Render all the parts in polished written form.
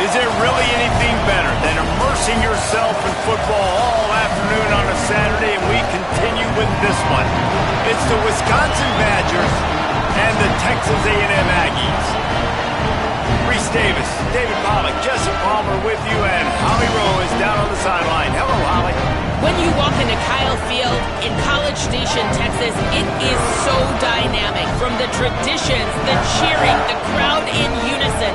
Is there really anything better than immersing yourself in football all afternoon on a Saturday? And we continue with this one. It's the Wisconsin Badgers and the Texas A&M Aggies. Reese Davis, David Pollack, Jesse Palmer with you, and Holly Rowe is down on the sideline. Hello, Holly. When you walk into Kyle Field in College Station, Texas, it is so dynamic. From the traditions, the cheering, the crowd in unison,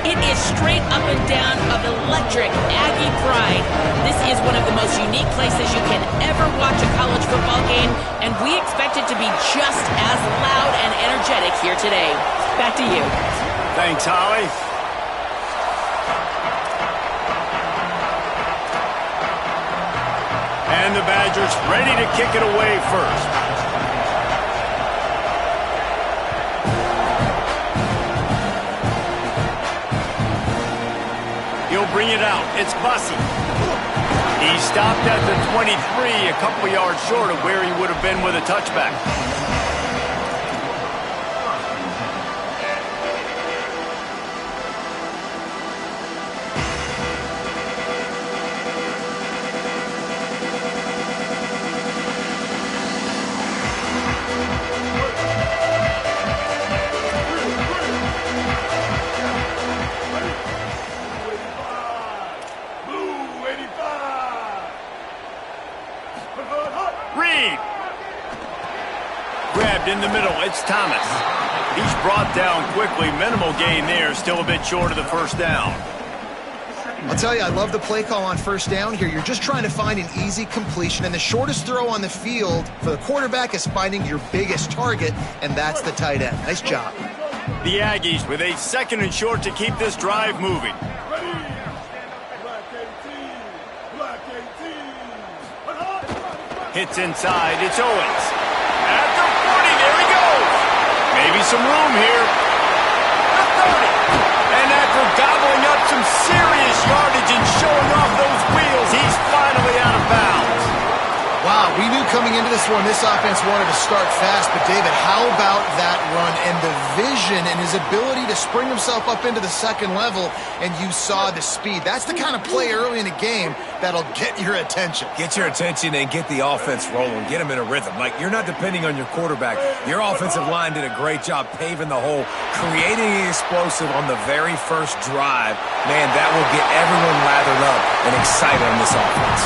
it is straight up and down of electric Aggie pride. This is one of the most unique places you can ever watch a college football game, and we expect it to be just as loud and energetic here today. Back to you. Thanks, Holly. And the Badgers ready to kick it away first. He'll bring it out. It's Bussey. He stopped at the 23, a couple yards short of where he would have been with a touchback. Grabbed in the middle, it's Thomas. He's brought down quickly, minimal gain there, still a bit short of the first down. I'll tell you, I love the play call on first down here. You're just trying to find an easy completion, and the shortest throw on the field for the quarterback is finding your biggest target, and that's the tight end. Nice job. The Aggies with a second and short to keep this drive moving. Hits inside, it's Owens. At the 40, there he goes. Maybe some room here. The 30. And after gobbling up some serious yardage and showing off those wheels, he's finally out of bounds. Wow, we knew coming into this one, this offense wanted to start fast, but David, how about that run and the vision and his ability to spring himself up into the second level, and you saw the speed. That's the kind of play early in the game that'll get your attention. Get your attention and get the offense rolling. Get them in a rhythm. Like, you're not depending on your quarterback. Your offensive line did a great job paving the hole, creating an explosive on the very first drive. Man, that will get everyone lathered up and excited on this offense.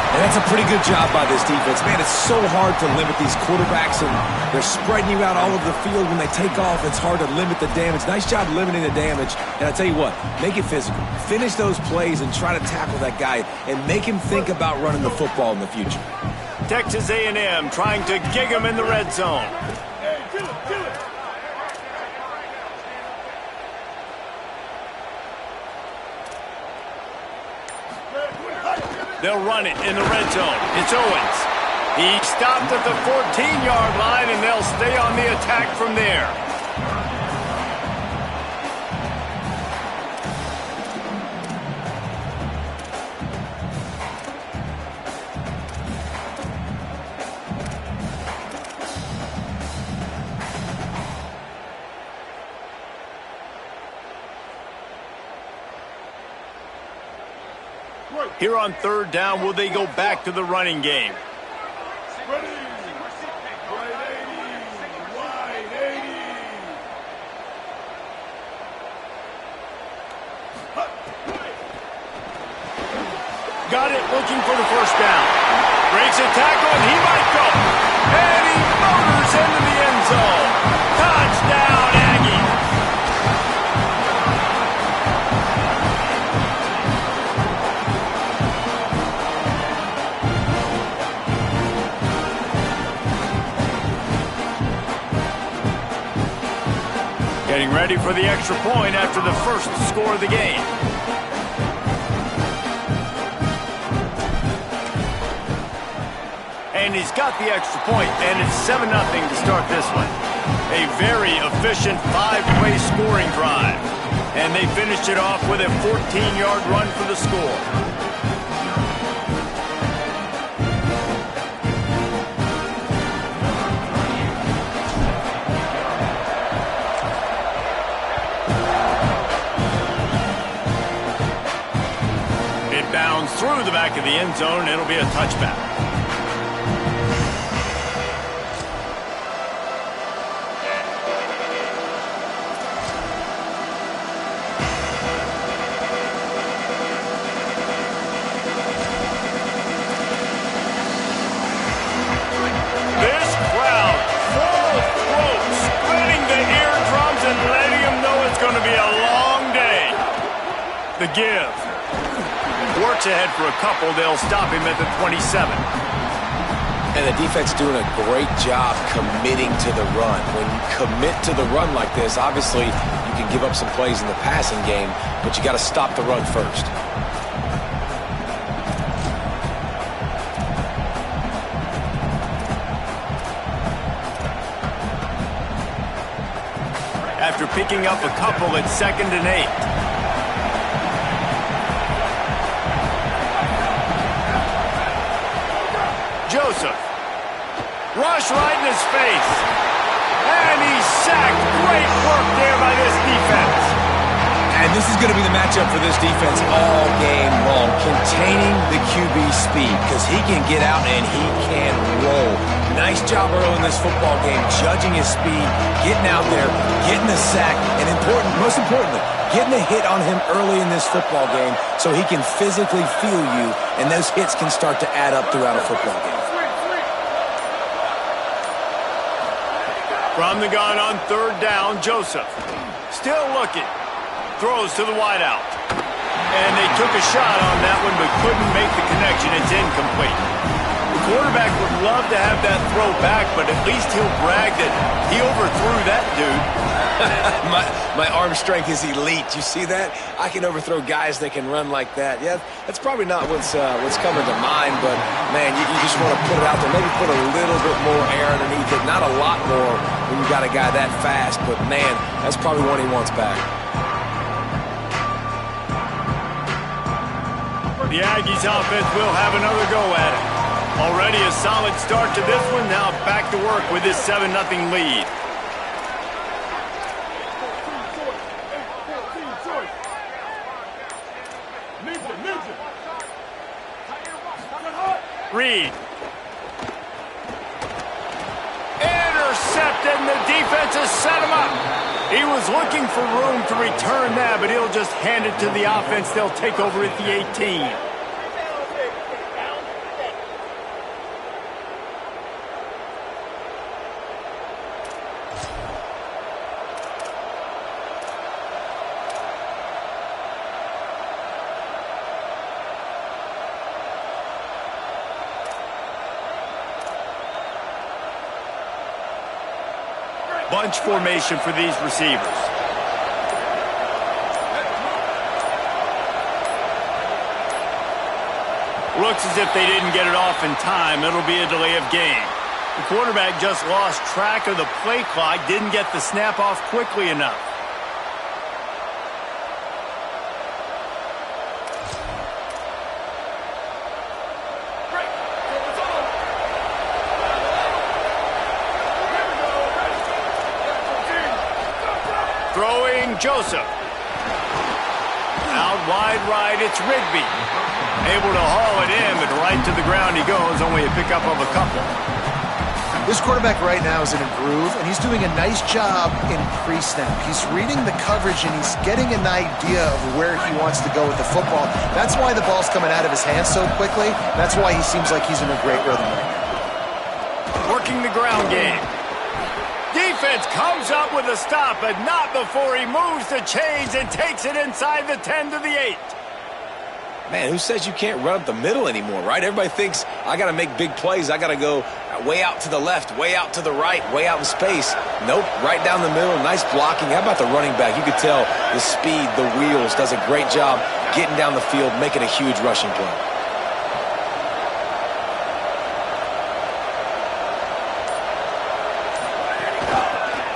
And that's a pretty good job by this defense. Man, it's so hard to limit these quarterbacks, and they're spreading you out all over the field. When they take off, it's hard to limit the damage. Nice job limiting the damage. And I tell you what, make it physical. Finish those plays and try to tackle that guy and make him think about running the football in the future. Texas A&M trying to gig him in the red zone. They'll run it in the red zone. It's Owens. He stopped at the 14-yard line, and they'll stay on the attack from there. Here on third down, will they go back to the running game? Got it, looking for the first down. Breaks a tackle, and he might go. And he motors into the end zone. Touchdown, Aggie. Getting ready for the extra point after the first score of the game. And he's got the extra point, and it's 7-0 to start this one. A very efficient five-way scoring drive. And they finished it off with a 14-yard run for the score. Inbounds through the back of the end zone. It'll be a touchback. This crowd, full throat, splitting the eardrums and letting them know it's going to be a long day. The give. Works ahead for a couple. They'll stop him at the 27. And the defense doing a great job committing to the run. When you commit to the run like this, obviously you can give up some plays in the passing game, but you got to stop the run first. After picking up a couple at 2nd and 8. Joseph. Rush right in his face. And he's sacked. Great work there by this defense. And this is going to be the matchup for this defense all game long. Containing the QB speed, because he can get out and he can roll. Nice job early in this football game, judging his speed, getting out there, getting the sack, and most importantly, getting a hit on him early in this football game so he can physically feel you, and those hits can start to add up throughout a football game. From the gun on 3rd down, Joseph. Still looking. Throws to the wideout. And they took a shot on that one but couldn't make the connection. It's incomplete. The quarterback would love to have that throw back, but at least he'll brag that he overthrew that dude. my arm strength is elite. You see that? I can overthrow guys that can run like that. Yeah, that's probably not what's coming to mind, but, man, you just want to put it out there. Maybe put a little bit more air underneath it. Not a lot more when you got a guy that fast, but, man, that's probably one he wants back. The Aggies offense will have another go at it. Already a solid start to this one. Now back to work with this 7-0 lead. Reed. Intercepted, and the defense has set him up. He was looking for room to return that, but he'll just hand it to the offense. They'll take over at the 18. Bunch formation for these receivers. Looks as if they didn't get it off in time. It'll be a delay of game. The quarterback just lost track of the play clock, didn't get the snap off quickly enough. Throwing Joseph. Out wide right, it's Rigby. Able to haul it in, but right to the ground he goes, only a pickup of a couple. This quarterback right now is in a groove, and he's doing a nice job in pre-snap. He's reading the coverage, and he's getting an idea of where he wants to go with the football. That's why the ball's coming out of his hands so quickly. That's why he seems like he's in a great rhythm right now. Working the ground game. Defense comes up with a stop, but not before he moves the chains and takes it inside the 10 to the 8. Man, who says you can't run up the middle anymore, right? Everybody thinks I got to make big plays. I got to go way out to the left, way out to the right, way out in space. Nope, right down the middle. Nice blocking. How about the running back? You could tell the speed, the wheels, does a great job getting down the field, making a huge rushing play.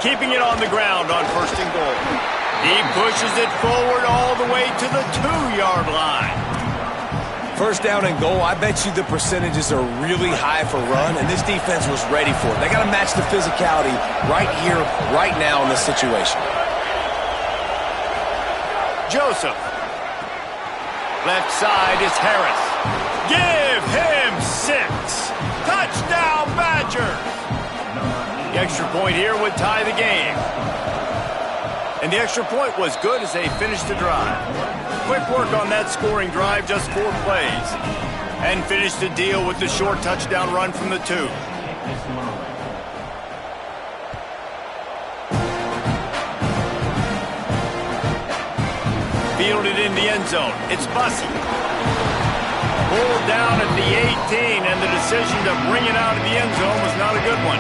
Keeping it on the ground on 1st and goal. He pushes it forward all the way to the 2-yard line. 1st down and goal, I bet you the percentages are really high for run, and this defense was ready for it. They got to match the physicality right here, right now in this situation. Joseph. Left side is Harris. Give him 6. Touchdown, Badgers! The extra point here would tie the game. And the extra point was good as they finished the drive. Quick work on that scoring drive, just 4 plays. And finished the deal with the short touchdown run from the 2. Fielded in the end zone. It's Bussey. Pulled down at the 18, and the decision to bring it out of the end zone was not a good one.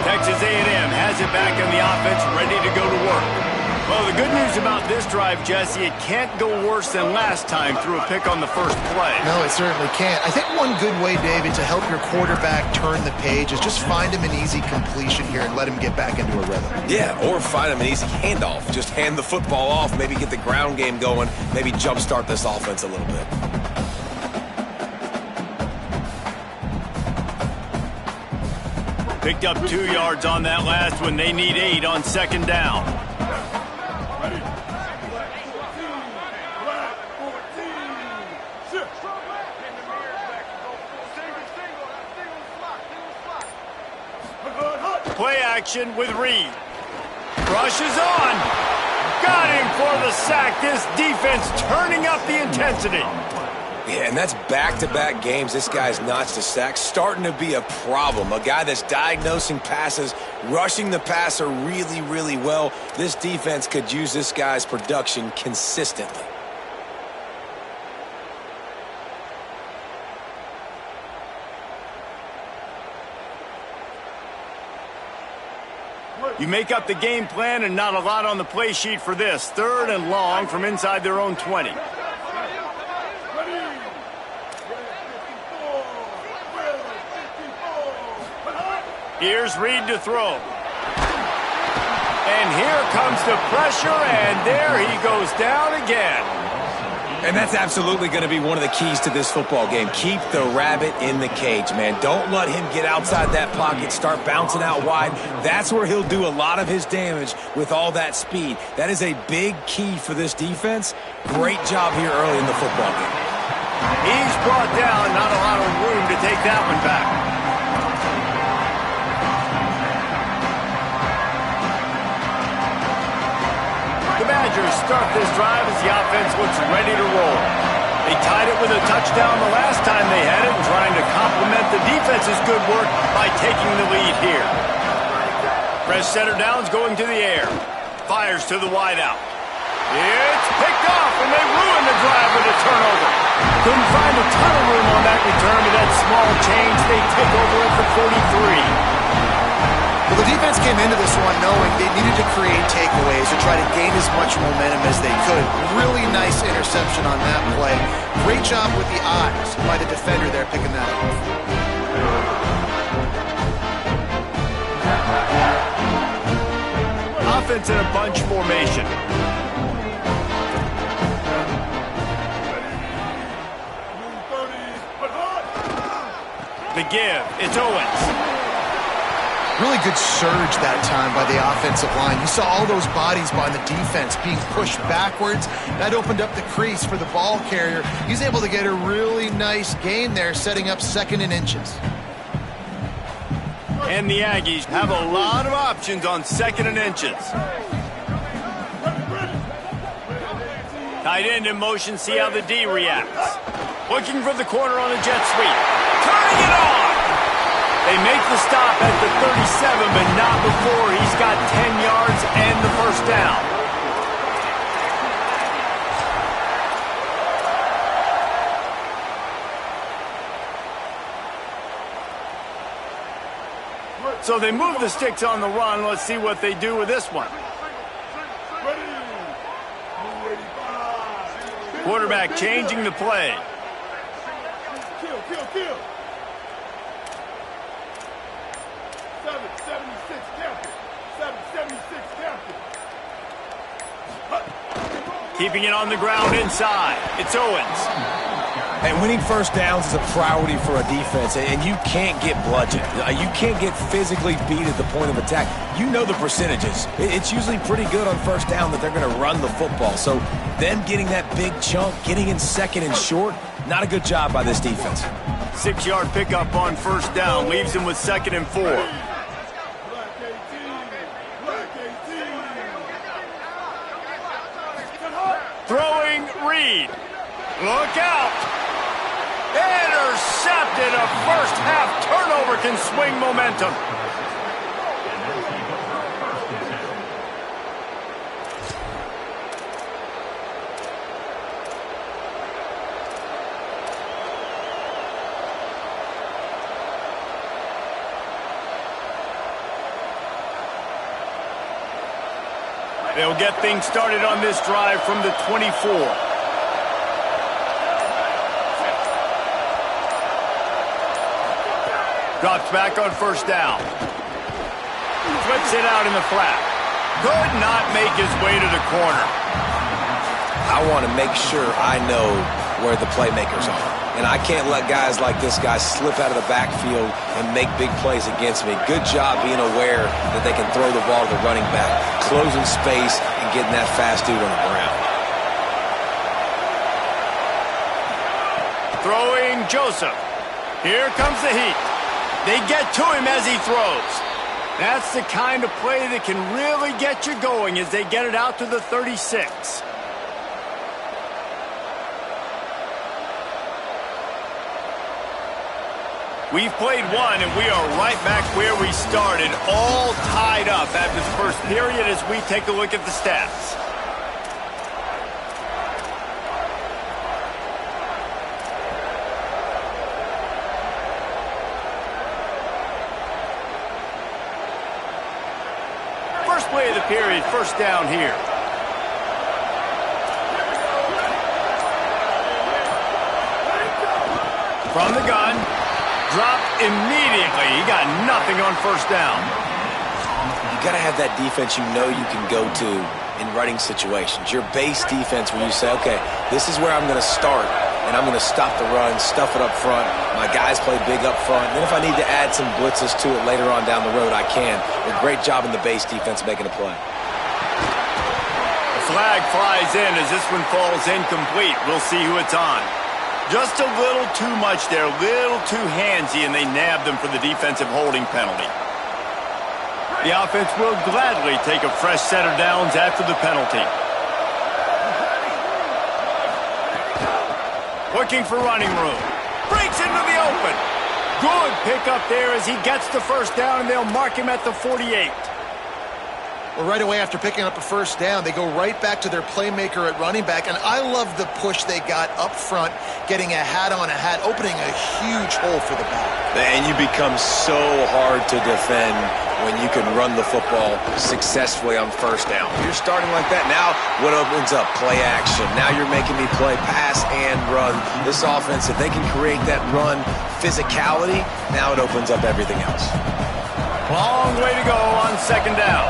Texas A&M has it back on the offense, ready to go to work. Well, the good news about this drive, Jesse, it can't go worse than last time through a pick on the first play. No, it certainly can't. I think one good way, David, to help your quarterback turn the page is just find him an easy completion here and let him get back into a rhythm. Yeah, or find him an easy handoff. Just hand the football off, maybe get the ground game going, maybe jumpstart this offense a little bit. Picked up 2 yards on that last one. They need 8 on second down. Play action with Reed. Rushes on. Got him for the sack. This defense turning up the intensity. Yeah, and that's back-to-back games. This guy's notched a sack, starting to be a problem. A guy that's diagnosing passes, rushing the passer really, really well. This defense could use this guy's production consistently. You make up the game plan and not a lot on the play sheet for this. 3rd and long from inside their own 20. Here's Reed to throw. And here comes the pressure, and there he goes down again. And that's absolutely going to be one of the keys to this football game. Keep the rabbit in the cage, man. Don't let him get outside that pocket, start bouncing out wide. That's where he'll do a lot of his damage with all that speed. That is a big key for this defense. Great job here early in the football game. He's brought down, not a lot of room to take that one back. The Badgers start this drive as the offense looks ready to roll. They tied it with a touchdown the last time they had it and trying to complement the defense's good work by taking the lead here. Fresh center downs going to the air. Fires to the wideout. It's picked off, and they ruin the drive with a turnover. Couldn't find a ton of room on that return to that small change. They take over at the 43. Well, the defense came into this one knowing they needed to create takeaways to try to gain as much momentum as they could. Really nice interception on that play. Great job with the eyes by the defender there picking that up. Offense in a bunch formation. The give, it's Owens. Really good surge that time by the offensive line. You saw all those bodies by the defense being pushed backwards. That opened up the crease for the ball carrier. He's able to get a really nice gain there, setting up 2nd and inches. And the Aggies have a lot of options on 2nd and inches. Tight end in motion, see how the D reacts. Looking for the corner on the jet sweep. Turning it on! They make the stop at the 37, but not before he's got 10 yards and the first down. So they move the sticks on the run. Let's see what they do with this one. Quarterback changing the play. Kill. 776 captain. 776 captain. Keeping it on the ground inside. It's Owens. And winning first downs is a priority for a defense, and you can't get bludgeoned. You can't get physically beat at the point of attack. You know the percentages. It's usually pretty good on first down that they're going to run the football. So them getting that big chunk, getting in second and short, not a good job by this defense. 6-yard pickup on first down leaves him with 2nd and 4. Throwing Reed. Look out. Intercepted. A first half turnover can swing momentum. They'll get things started on this drive from the 24. Drops back on first down. Flips it out in the flat. Could not make his way to the corner. I want to make sure I know where the playmakers are. And I can't let guys like this guy slip out of the backfield and make big plays against me. Good job being aware that they can throw the ball to the running back, closing space, and getting that fast dude on the ground. Throwing Joseph. Here comes the heat. They get to him as he throws. That's the kind of play that can really get you going as they get it out to the 36. We've played one, and we are right back where we started, all tied up after the first period as we take a look at the stats. First play of the period, first down here. From the gun. Dropped immediately. He got nothing on first down. You got to have that defense you know you can go to in running situations. Your base defense where you say, okay, this is where I'm going to start, and I'm going to stop the run, stuff it up front. My guys play big up front. And then if I need to add some blitzes to it later on down the road, I can. A great job in the base defense making a play. The flag flies in as this one falls incomplete. We'll see who it's on. Just a little too much there, a little too handsy, and they nabbed them for the defensive holding penalty. The offense will gladly take a fresh set of downs after the penalty. Looking for running room. Breaks into the open. Good pickup there as he gets the first down, and they'll mark him at the 48. Well, right away after picking up a first down, they go right back to their playmaker at running back. And I love the push they got up front, getting a hat on a hat, opening a huge hole for the back. And you become so hard to defend when you can run the football successfully on first down. You're starting like that. Now what opens up? Play action. Now you're making me play pass and run. This offense, if they can create that run physicality, now it opens up everything else. Long way to go on second down.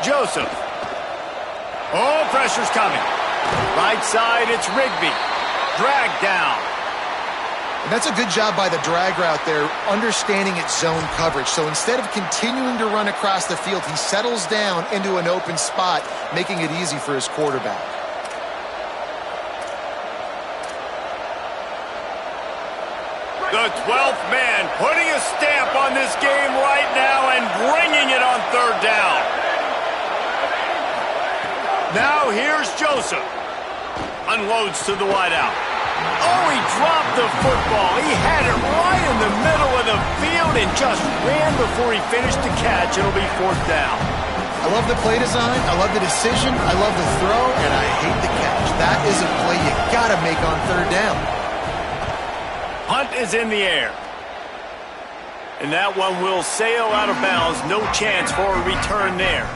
Joseph. Oh, pressure's coming. Right side, it's Rigby. Drag down. And that's a good job by the drag route there, understanding its zone coverage. So instead of continuing to run across the field, he settles down into an open spot, making it easy for his quarterback. The 12th man putting a stamp on this game right now and bringing it on third down. Now here's Joseph. Unloads to the wideout. Oh, he dropped the football. He had it right in the middle of the field and just ran before he finished the catch. It'll be fourth down. I love the play design. I love the decision. I love the throw, and I hate the catch. That is a play you got to make on third down. Hunt is in the air. And that one will sail out of bounds. No chance for a return there.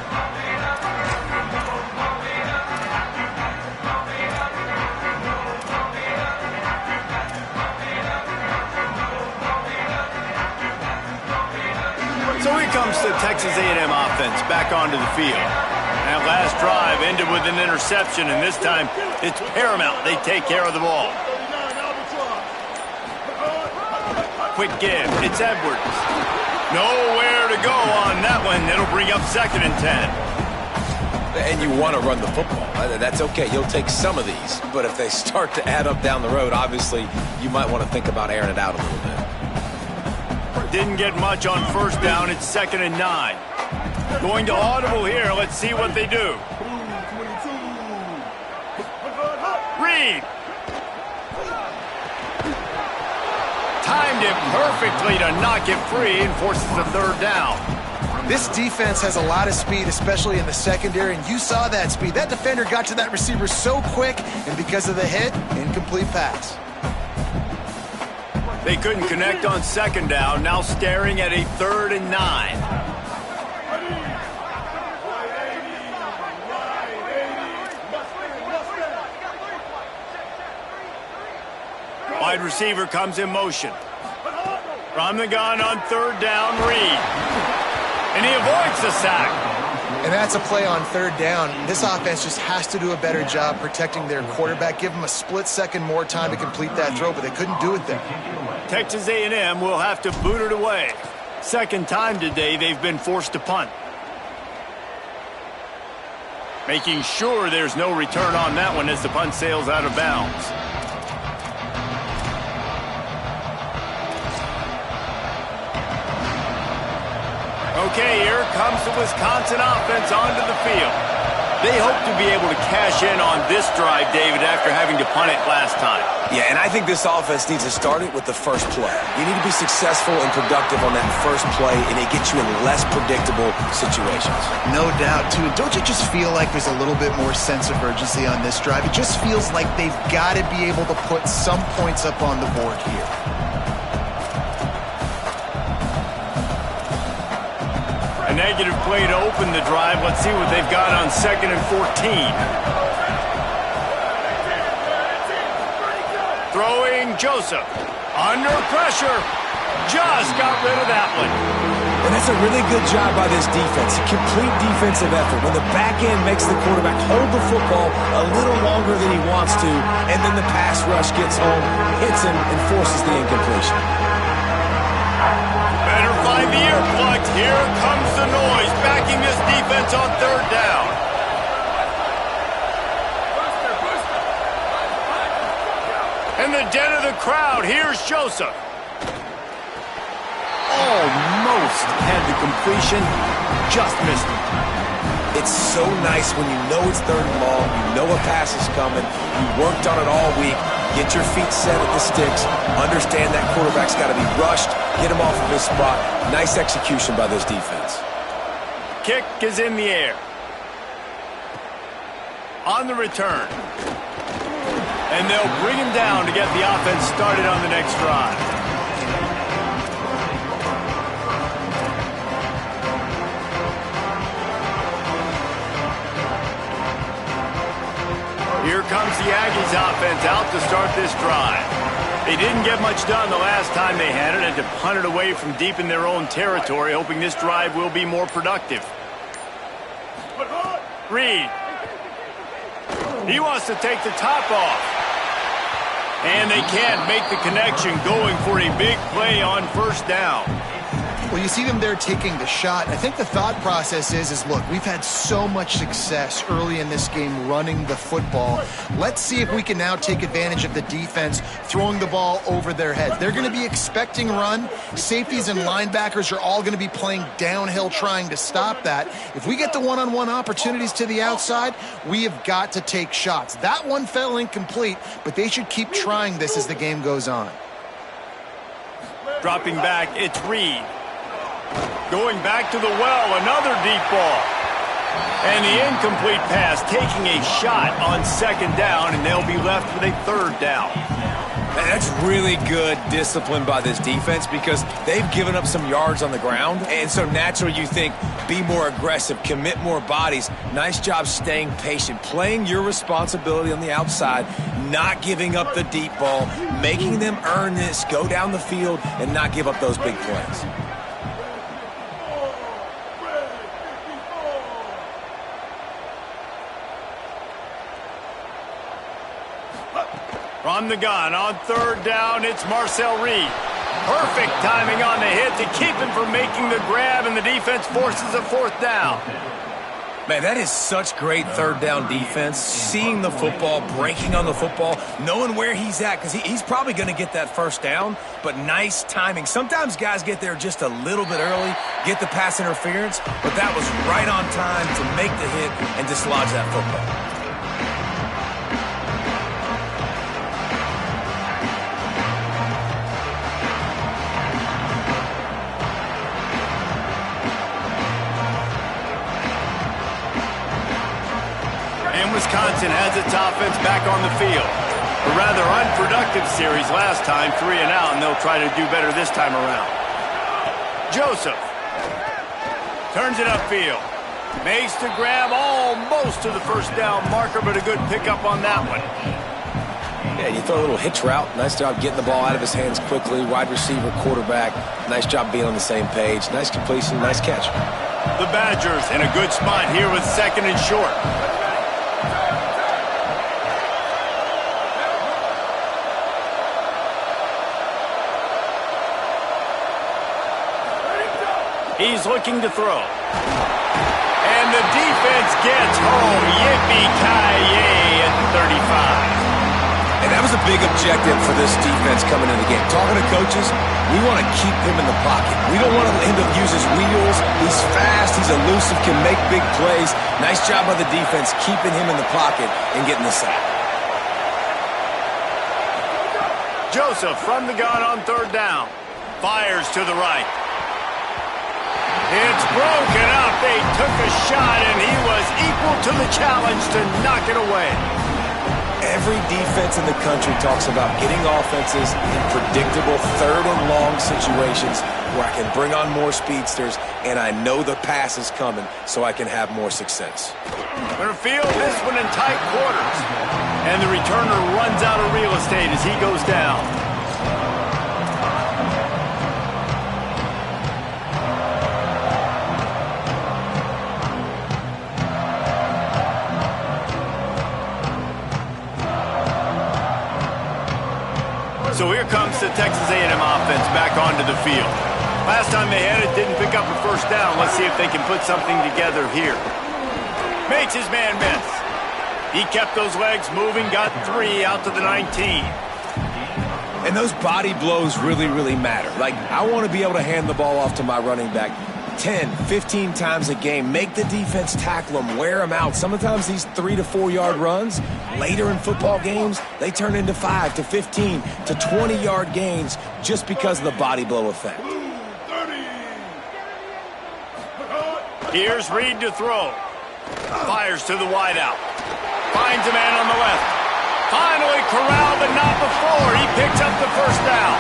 So here comes the Texas A&M offense back onto the field. That last drive ended with an interception, and this time it's paramount they take care of the ball. Quick give. It's Edwards. Nowhere to go on that one. It'll bring up 2nd and 10. And you want to run the football. That's okay. You'll take some of these. But if they start to add up down the road, obviously you might want to think about airing it out a little bit. Didn't get much on 1st down. It's 2nd and 9. Going to audible here. Let's see what they do. Reed. Timed it perfectly to knock it free and forces the 3rd down. This defense has a lot of speed, especially in the secondary, and you saw that speed. That defender got to that receiver so quick, and because of the hit, incomplete pass. They couldn't connect on 2nd down, now staring at a 3rd and 9. Wide receiver comes in motion. From the gun on 3rd down, Reed. And he avoids the sack. And that's a play on 3rd down. This offense just has to do a better job protecting their quarterback. Give them a split second more time to complete that throw, but they couldn't do it there. Texas A&M will have to boot it away. 2nd time today they've been forced to punt. Making sure there's no return on that one as the punt sails out of bounds. Okay, here comes the Wisconsin offense onto the field. They hope to be able to cash in on this drive, David, after having to punt it last time. Yeah, and I think this offense needs to start it with the first play. You need to be successful and productive on that first play, and it gets you in less predictable situations. No doubt, too. Don't you just feel like there's a little bit more sense of urgency on this drive? It just feels like they've got to be able to put some points up on the board here. A negative play to open the drive. Let's see what they've got on 2nd and 14. Throwing Joseph. Under pressure. Just got rid of that one. And that's a really good job by this defense. A complete defensive effort. When the back end makes the quarterback hold the football a little longer than he wants to, and then the pass rush gets home, hits him, and forces the incompletion. Better find the earplugs. Here comes the noise, backing this defense on 3rd down. In the den of the crowd, here's Joseph. Almost had the completion, just missed it. It's so nice when you know it's 3rd and long, you know a pass is coming, you worked on it all week, get your feet set at the sticks, understand that quarterback's got to be rushed, get him off of his spot. Nice execution by this defense. Kick is in the air. On the return. And they'll bring him down to get the offense started on the next drive. Here comes the Aggies offense out to start this drive. They didn't get much done the last time they had it, and to punt it away from deep in their own territory, hoping this drive will be more productive. Reed. He wants to take the top off. And they can't make the connection, going for a big play on 1st down. Well, you see them there taking the shot. I think the thought process is look, we've had so much success early in this game running the football. Let's see if we can now take advantage of the defense throwing the ball over their heads. They're going to be expecting run. Safeties and linebackers are all going to be playing downhill trying to stop that. If we get the one-on-one opportunities to the outside, we have got to take shots. That one fell incomplete, but they should keep trying this as the game goes on. Dropping back, it's Reed. Going back to the well, another deep ball. And the incomplete pass, taking a shot on 2nd down, and they'll be left with a 3rd down. That's really good discipline by this defense because they've given up some yards on the ground, and so naturally you think be more aggressive, commit more bodies. Nice job staying patient, playing your responsibility on the outside, not giving up the deep ball, making them earn this, go down the field, and not give up those big plays. from the gun. On third down, it's Marcel Reed. Perfect timing on the hit to keep him from making the grab, and the defense forces a fourth down. Man, that is such great third down defense. Seeing the football, breaking on the football, knowing where he's at, because he's probably going to get that first down, but nice timing. Sometimes guys get there just a little bit early, get the pass interference, but that was right on time to make the hit and dislodge that football. Wisconsin has its offense back on the field. A rather unproductive series last time, 3 and out, and they'll try to do better this time around. Joseph turns it upfield. Makes the grab almost to the first down marker, but a good pickup on that one. Yeah, you throw a little hitch route. Nice job getting the ball out of his hands quickly. Wide receiver, quarterback. Nice job being on the same page. Nice completion, nice catch. The Badgers in a good spot here with second and short. He's looking to throw. And the defense gets home. Yippee-ki-yay at the 35. And that was a big objective for this defense coming in the game. Talking to coaches, we want to keep him in the pocket. We don't want him to use his wheels. He's fast. He's elusive, can make big plays. Nice job by the defense keeping him in the pocket and getting the sack. Joseph from the gun on third down. Fires to the right. It's broken up. They took a shot, and he was equal to the challenge to knock it away. Every defense in the country talks about getting offenses in predictable third and long situations where I can bring on more speedsters, and I know the pass is coming, so I can have more success. They're field this one in tight quarters, and the returner runs out of real estate as he goes down. So here comes the Texas A&M offense back onto the field. Last time they had it, didn't pick up a first down. Let's see if they can put something together here. Makes his man miss. He kept those legs moving, got 3 out to the 19. And those body blows really, really matter. Like, I want to be able to hand the ball off to my running back 10, 15 times a game. Make the defense tackle them, wear them out. Sometimes these 3 to 4 yard runs, later in football games, they turn into 5 to 15 to 20 yard gains just because of the body blow effect. Here's Reed to throw. Fires to the wideout. Finds a man on the left. Finally corralled, but not before. He picks up the first down.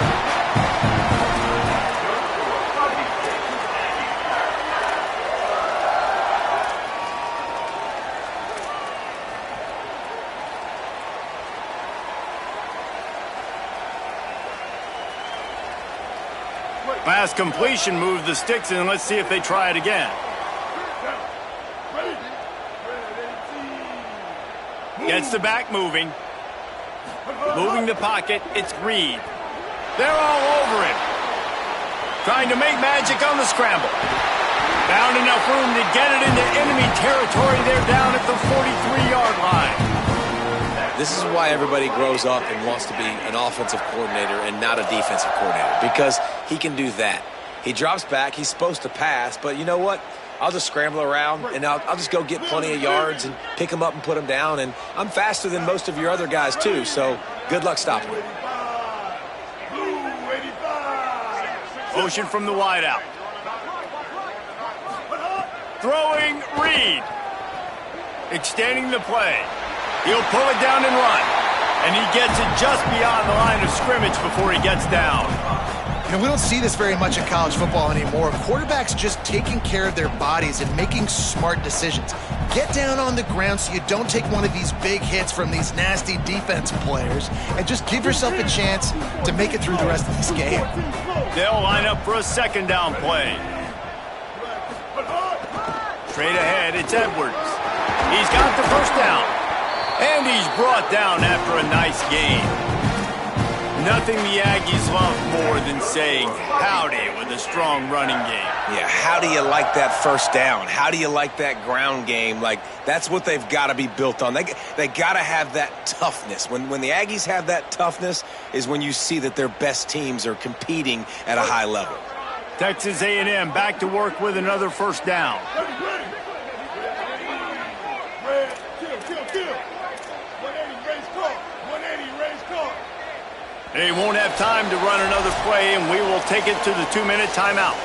Last completion moved the sticks in. Let's see if they try it again. Gets the back moving. Moving the pocket. It's Reed. They're all over him. Trying to make magic on the scramble. Found enough room to get it into enemy territory. They're down at the 43-yard line. This is why everybody grows up and wants to be an offensive coordinator and not a defensive coordinator, because he can do that. He drops back. He's supposed to pass, but you know what? I'll just scramble around, and I'll just go get plenty of yards and pick them up and put them down, and I'm faster than most of your other guys, too, so good luck stopping me. Motion from the wideout. Throwing Reed. Extending the play. He'll pull it down and run. And he gets it just beyond the line of scrimmage before he gets down. You know, we don't see this very much in college football anymore. Quarterbacks just taking care of their bodies and making smart decisions. Get down on the ground so you don't take one of these big hits from these nasty defense players, and just give yourself a chance to make it through the rest of this game. They'll line up for a second down play. Straight ahead, it's Edwards. He's got the first down. And he's brought down after a nice gain. Nothing the Aggies love more than saying howdy with a strong running game. Yeah, how do you like that first down? How do you like that ground game? Like, that's what they've got to be built on. They got to have that toughness. When the Aggies have that toughness is when you see that their best teams are competing at a high level. Texas A&M back to work with another first down. They won't have time to run another play, and we will take it to the 2-minute timeout.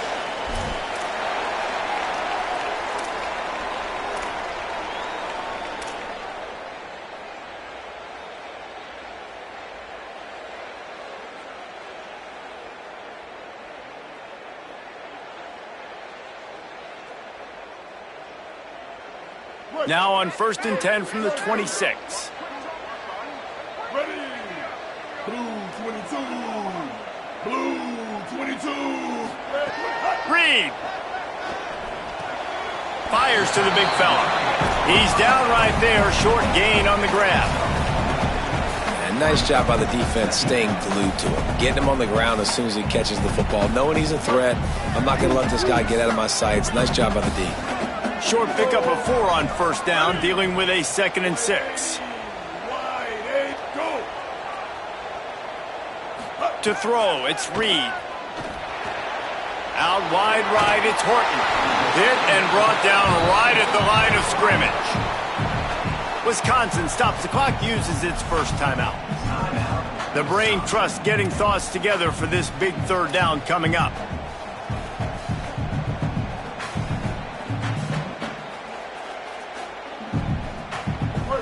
Now on 1st and 10 from the 26. Ready. Blue 22. Blue 22. Reed. Fires to the big fella. He's down right there, short gain on the grab. And nice job by the defense staying glued to him. Getting him on the ground as soon as he catches the football. Knowing he's a threat. I'm not going to let this guy get out of my sights. Nice job by the D. Short pickup of 4 on 1st down, dealing with a 2nd and 6. Wide 8, go. To throw, it's Reed. Out wide right, it's Horton. Hit and brought down right at the line of scrimmage. Wisconsin stops the clock, uses its first timeout. The brain trust getting thoughts together for this big 3rd down coming up.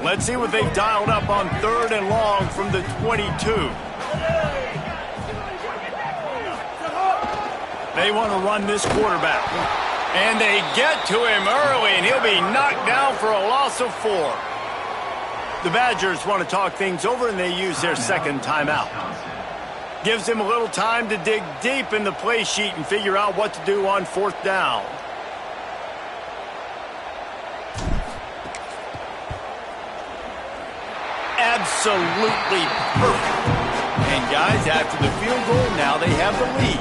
Let's see what they've dialed up on 3rd and long from the 22. They want to run this quarterback. And they get to him early, and he'll be knocked down for a loss of 4. The Badgers want to talk things over, and they use their 2nd timeout. Gives them a little time to dig deep in the play sheet and figure out what to do on 4th down. Absolutely perfect. And guys, after the field goal, now they have the lead.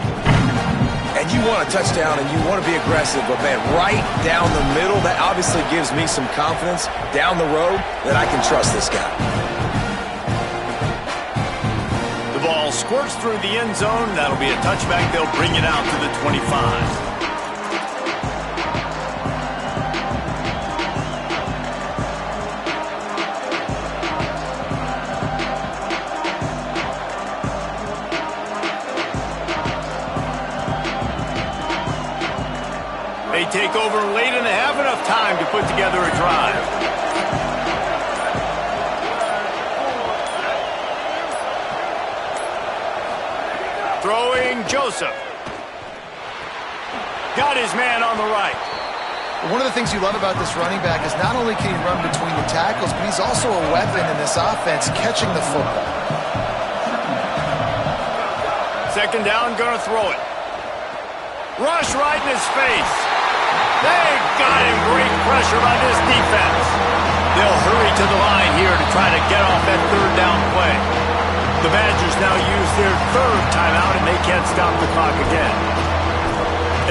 And you want a touchdown and you want to be aggressive, but man, right down the middle, that obviously gives me some confidence down the road that I can trust this guy. The ball squirts through the end zone. That'll be a touchback. They'll bring it out to the 25. They take over late and they have enough time to put together a drive. Throwing Joseph. Got his man on the right. One of the things you love about this running back is not only can he run between the tackles, but he's also a weapon in this offense, catching the football. 2nd down, gonna throw it. Rush right in his face. They've got him. Great pressure by this defense. They'll hurry to the line here to try to get off that 3rd down play. The Badgers now use their 3rd timeout, and they can't stop the clock again.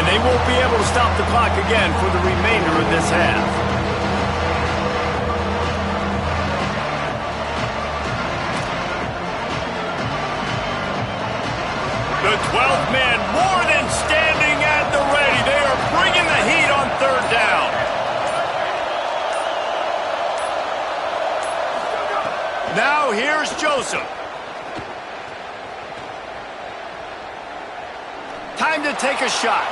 And they won't be able to stop the clock again for the remainder of this half. The 12th man more than standing at the ready. They are bringing the heat on 3rd down. Now here's Joseph. Time to take a shot.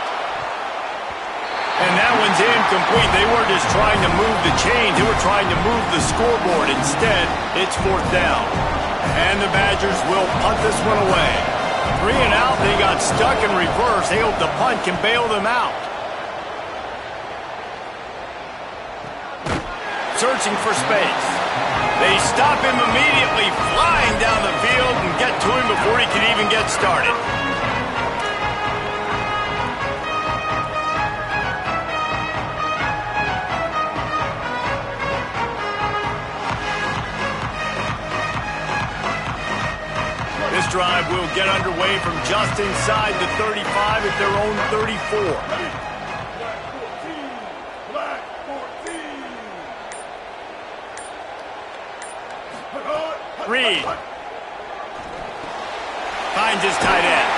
And that one's incomplete. They were just trying to move the chains. They were trying to move the scoreboard. Instead, it's 4th down. And the Badgers will punt this one away. 3 and out, they got stuck in reverse. They hope the punt can bail them out. Searching for space. They stop him immediately, flying down the field and get to him before he can even get started. This drive drive will get underway from just inside the 35 at their own 34. Black 14. Reed finds his tight end.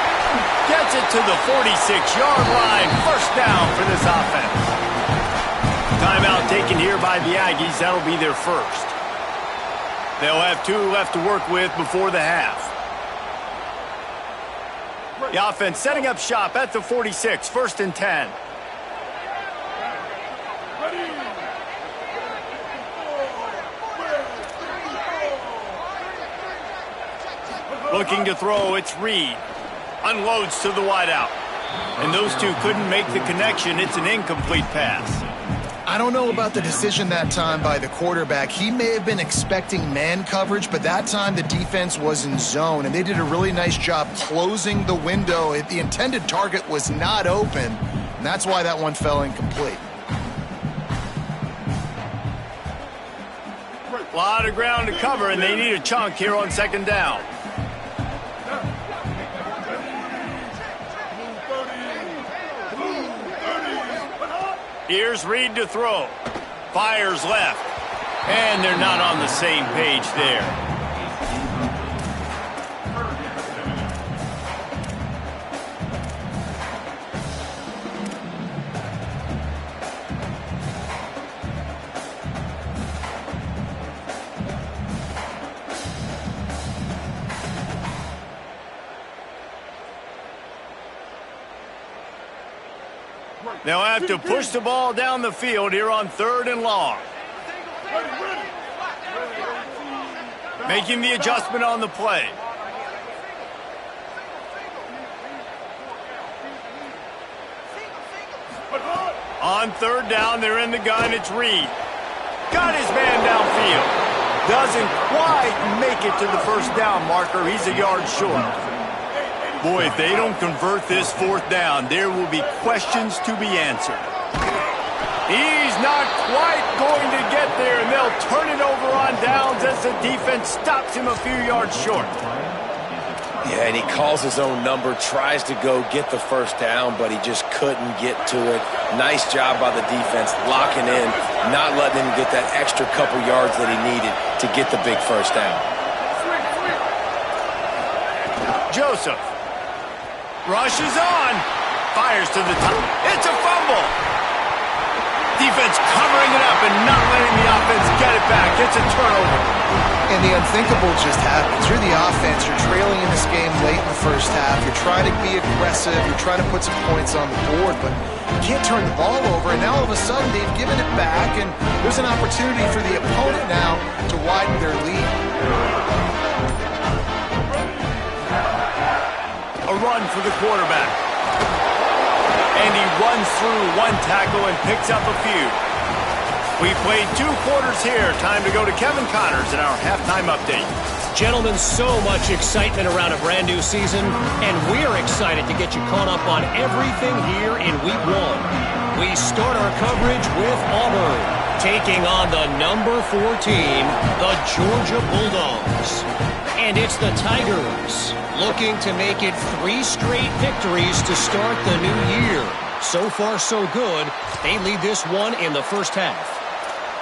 Gets it to the 46-yard line. First down for this offense. Timeout taken here by the Aggies. That'll be their first. They'll have 2 left to work with before the half. The offense setting up shop at the 46, first and 10. Looking to throw, it's Reed. Unloads to the wideout. And those two couldn't make the connection. It's an incomplete pass. I don't know about the decision that time by the quarterback. He may have been expecting man coverage, but that time the defense was in zone, and they did a really nice job closing the window. The intended target was not open, and that's why that one fell incomplete. A lot of ground to cover, and they need a chunk here on second down. Here's Reed to throw. Fires left. And they're not on the same page there. They'll have to push the ball down the field here on 3rd and long. Making the adjustment on the play. On 3rd down, they're in the gun. It's Reed. Got his man downfield. Doesn't quite make it to the first down marker. He's a yard short. Boy, if they don't convert this 4th down, there will be questions to be answered. He's not quite going to get there, and they'll turn it over on downs as the defense stops him a few yards short. Yeah, and he calls his own number, tries to go get the first down, but he just couldn't get to it. Nice job by the defense, locking in, not letting him get that extra couple yards that he needed to get the big first down. Joseph. Rushes on. Fires to the top. It's a fumble. Defense covering it up and not letting the offense get it back. It's a turnover. And the unthinkable just happens. You're the offense. You're trailing in this game late in the first half. You're trying to be aggressive. You're trying to put some points on the board, but you can't turn the ball over. And now all of a sudden they've given it back, and there's an opportunity for the opponent now to widen their lead. A run for the quarterback. And he runs through one tackle and picks up a few. We played 2 quarters here. Time to go to Kevin Connors in our halftime update. Gentlemen, so much excitement around a brand new season, and we're excited to get you caught up on everything here in Week 1. We start our coverage with Auburn, taking on the number 4 team, the Georgia Bulldogs. And it's the Tigers, looking to make it 3 straight victories to start the new year. So far, so good. They lead this one in the first half.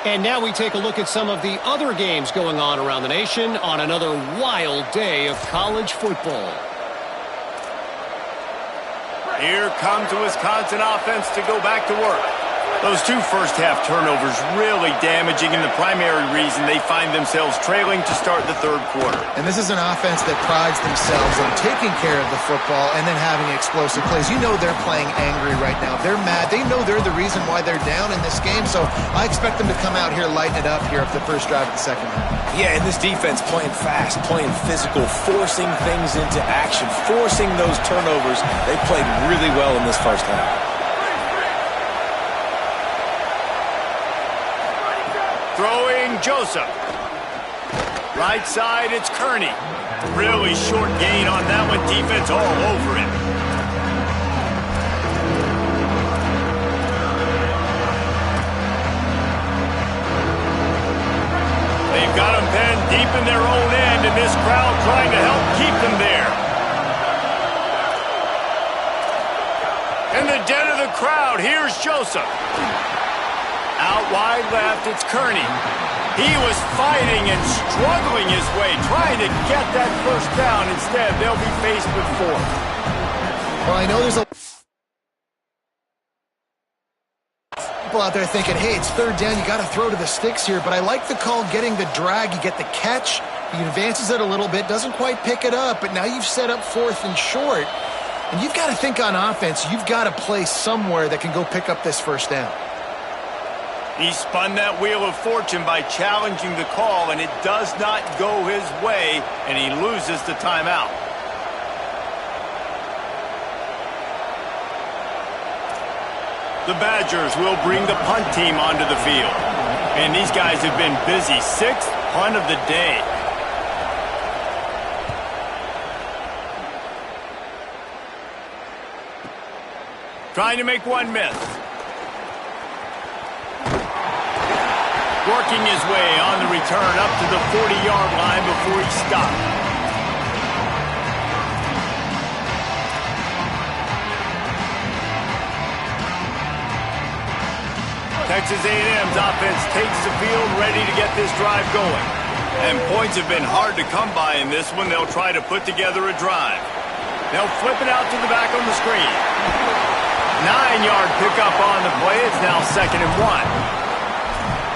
And now we take a look at some of the other games going on around the nation on another wild day of college football. Here comes the Wisconsin offense to go back to work. Those 2 first-half turnovers really damaging, and the primary reason they find themselves trailing to start the 3rd quarter. And this is an offense that prides themselves on taking care of the football and then having explosive plays. You know they're playing angry right now. They're mad. They know they're the reason why they're down in this game, so I expect them to come out here, lighten it up here at the first drive of the second half. Yeah, and this defense playing fast, playing physical, forcing things into action, forcing those turnovers. They played really well in this first half. Throwing Joseph. Right side, it's Kearney. Really short gain on that one. Defense all over it. They've got them pinned deep in their own end, and this crowd trying to help keep them there. the crowd. Here's Joseph. Out wide left, it's Kearney. He was fighting and struggling his way, trying to get that first down. Instead, they'll be faced with 4. Well, I know there's a people out there thinking, hey, it's 3rd down, you got to throw to the sticks here, but I like the call getting the drag. You get the catch, he advances it a little bit, doesn't quite pick it up, but now you've set up 4th and short, and you've got to think on offense, you've got to play somewhere that can go pick up this first down. He spun that wheel of fortune by challenging the call, and it does not go his way, and he loses the timeout. The Badgers will bring the punt team onto the field. And these guys have been busy. 6th punt of the day. Trying to make one miss. Working his way on the return up to the 40-yard line before he stopped. Texas A&M's offense takes the field, ready to get this drive going. And points have been hard to come by in this one. They'll try to put together a drive. They'll flip it out to the back on the screen. 9-yard pickup on the play. It's now 2nd and 1.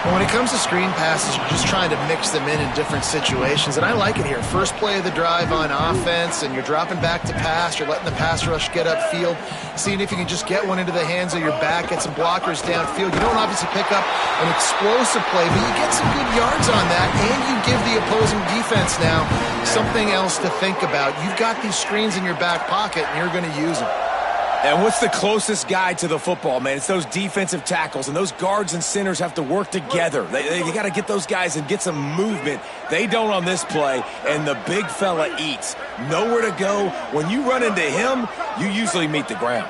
Well, when it comes to screen passes, you're just trying to mix them in different situations, and I like it here. First play of the drive on offense, and you're dropping back to pass. You're letting the pass rush get upfield, seeing if you can just get one into the hands of your back, get some blockers downfield. You don't obviously pick up an explosive play, but you get some good yards on that, and you give the opposing defense now something else to think about. You've got these screens in your back pocket, and you're going to use them. And what's the closest guy to the football, man? It's those defensive tackles, and those guards and centers have to work together. They got to get those guys and get some movement. They don't on this play, and the big fella eats. Nowhere to go. When you run into him, you usually meet the ground.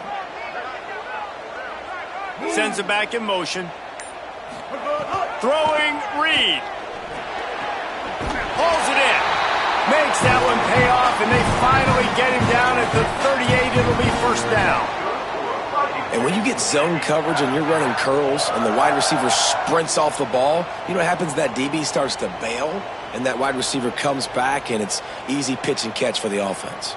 Sends it back in motion. Throwing, Reed. Pulls it in. Makes that one pay off, and they finally get him down at the 38. It'll be 1st down. And when you get zone coverage and you're running curls and the wide receiver sprints off the ball, you know what happens? That DB starts to bail, and that wide receiver comes back, and it's easy pitch and catch for the offense.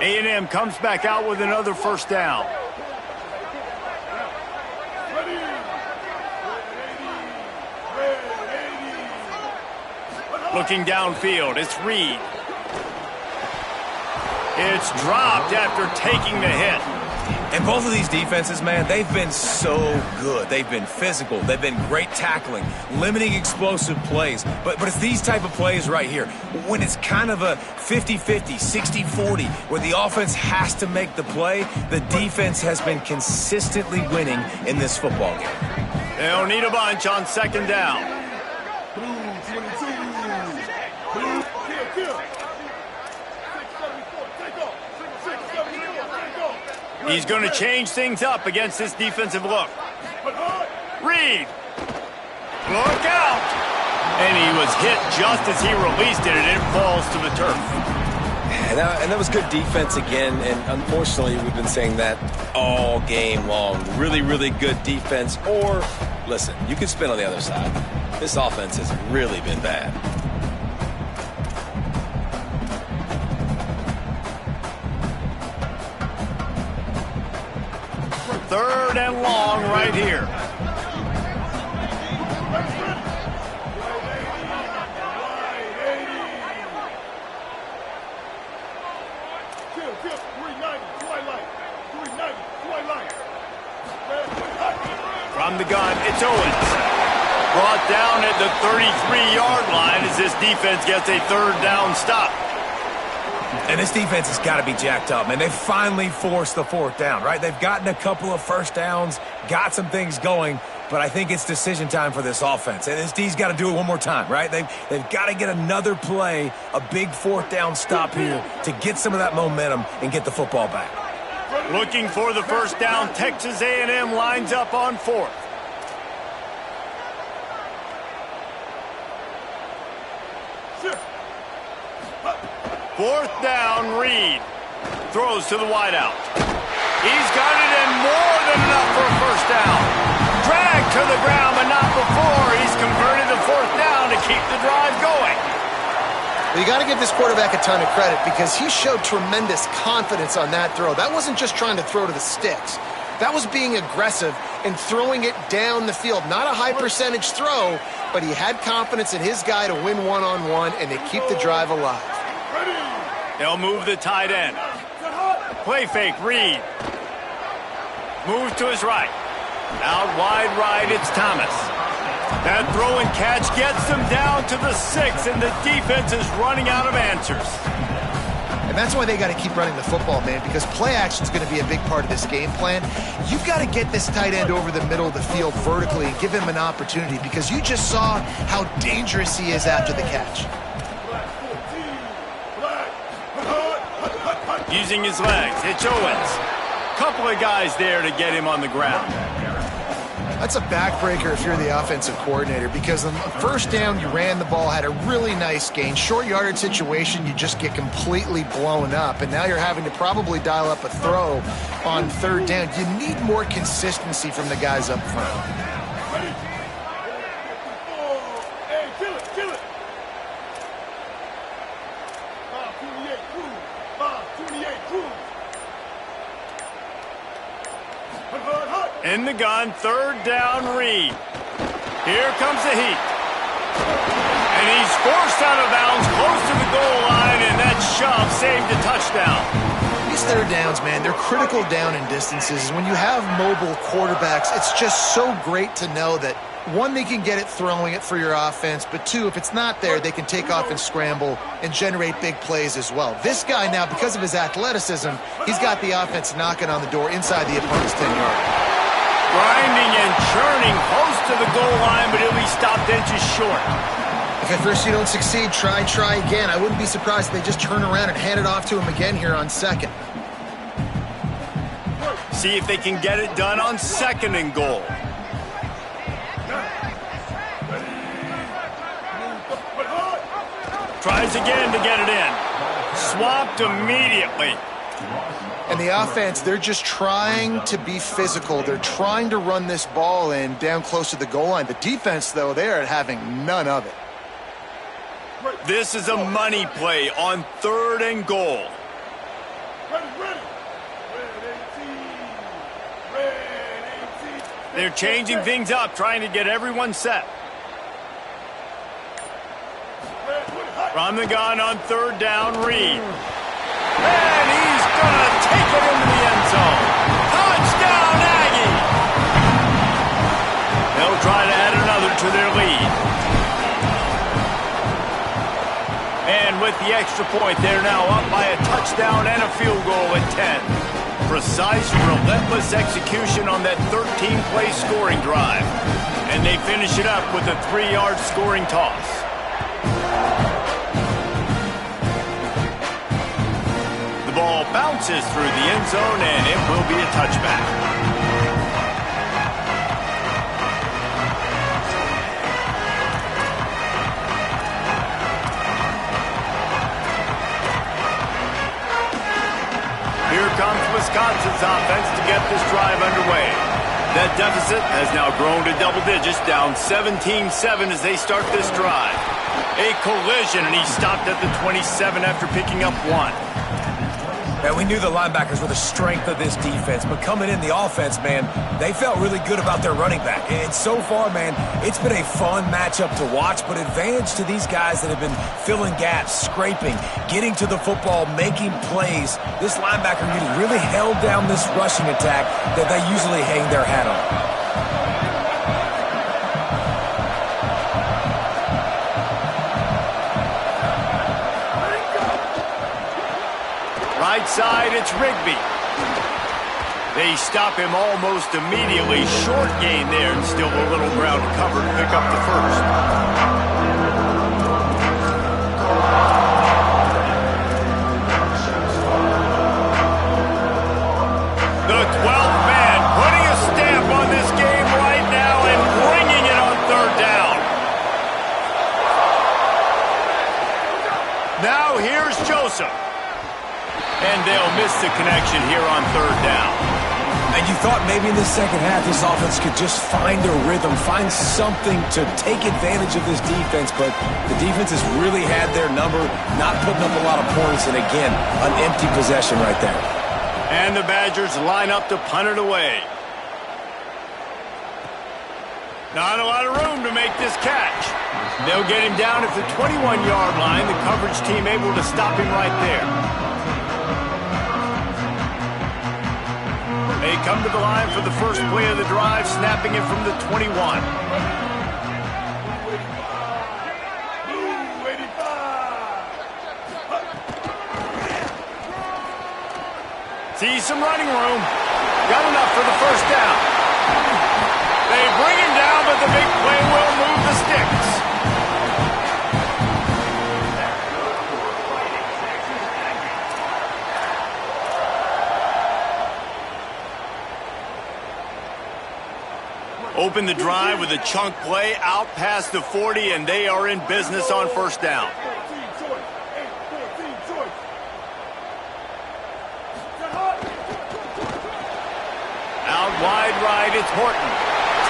A&M comes back out with another 1st down. Looking downfield, it's Reed. It's dropped after taking the hit. And both of these defenses, man, they've been so good. They've been physical. They've been great tackling, limiting explosive plays. But it's these type of plays right here, when it's kind of a 50-50, 60-40, where the offense has to make the play, the defense has been consistently winning in this football game. They'll need a bunch on 2nd down. He's going to change things up against this defensive look. Reed. Look out. And he was hit just as he released it, and it falls to the turf. And that was good defense again, and unfortunately, we've been saying that all game long. Really, really good defense. Or, listen, you can spin on the other side. This offense has really been bad. 3rd and long right here. From the gun, it's Owens. Brought down at the 33-yard line as this defense gets a 3rd down stop. And this defense has got to be jacked up, man. They've finally forced the 4th down, right? They've gotten a couple of 1st downs, got some things going, but I think it's decision time for this offense. And this D's got to do it one more time, right? They've got to get another play, a big 4th down stop here to get some of that momentum and get the football back. Looking for the 1st down, Texas A&M lines up on 4th. 4th down, Reed. Throws to the wideout. He's got it in more than enough for a 1st down. Dragged to the ground, but not before. He's converted the 4th down to keep the drive going. Well, you got to give this quarterback a ton of credit because he showed tremendous confidence on that throw. That wasn't just trying to throw to the sticks. That was being aggressive and throwing it down the field. Not a high percentage throw, but he had confidence in his guy to win one-on-one, and they keep the drive alive. They'll move the tight end. Play fake, Reed. Moves to his right. Out wide right, it's Thomas. That throw and catch gets them down to the 6, and the defense is running out of answers. And that's why they got to keep running the football, man, because play action is going to be a big part of this game plan. You've got to get this tight end over the middle of the field vertically and give him an opportunity because you just saw how dangerous he is after the catch. Using his legs, it's Owens. Couple of guys there to get him on the ground. That's a backbreaker if you're the offensive coordinator because on the 1st down, you ran the ball, had a really nice gain. Short yardage situation, you just get completely blown up, and now you're having to probably dial up a throw on 3rd down. You need more consistency from the guys up front. In the gun, 3rd down, Reed. Here comes the heat. And he's forced out of bounds close to the goal line, and that shove saved a touchdown. These 3rd downs, man, they're critical down in distances. When you have mobile quarterbacks, it's just so great to know that, 1, they can get it throwing it for your offense, but 2, if it's not there, they can take off and scramble and generate big plays as well. This guy now, because of his athleticism, he's got the offense knocking on the door inside the opponent's 10-yard. Grinding and churning close to the goal line, but he'll be stopped inches short. If at first you don't succeed, try again. I wouldn't be surprised if they just turn around and hand it off to him again here on 2nd. See if they can get it done on 2nd and goal. Tries again to get it in. Swamped immediately. And the offense, they're just trying to be physical. They're trying to run this ball in down close to the goal line. The defense, though, they're having none of it. This is a money play on 3rd and goal. They're changing things up, trying to get everyone set. From the gun on 3rd down, Reed. And he's going to take it into the end zone. Touchdown, Aggie! They'll try to add another to their lead. And with the extra point, they're now up by a touchdown and a field goal at 10. Precise, relentless execution on that 13-play scoring drive. And they finish it up with a 3-yard scoring toss. The ball bounces through the end zone, and it will be a touchback. Here comes Wisconsin's offense to get this drive underway. That deficit has now grown to double digits, down 17-7 as they start this drive. A collision, and he stopped at the 27 after picking up 1. Man, we knew the linebackers were the strength of this defense, but coming in the offense, man, they felt really good about their running back. And so far, man, it's been a fun matchup to watch, but advantage to these guys that have been filling gaps, scraping, getting to the football, making plays. This linebacker unit really held down this rushing attack that they usually hang their hat on. Right side, it's Rigby. They stop him almost immediately. Short gain there, and still a little ground to cover to pick up the 1st. The 12th man putting a stamp on this game right now and bringing it on 3rd down. Now here's Joseph. And they'll miss the connection here on third down. And you thought maybe in the second half this offense could just find a rhythm, find something to take advantage of this defense, but the defense has really had their number, not putting up a lot of points, and again, an empty possession right there. And the Badgers line up to punt it away. Not a lot of room to make this catch. They'll get him down at the 21-yard line. The coverage team able to stop him right there. They come to the line for the first play of the drive, snapping it from the 21. See some running room. Got enough for the first down. They bring him down, but the big play will move the sticks. Open the drive with a chunk play out past the 40, and they are in business on first down. Out wide right, it's Horton.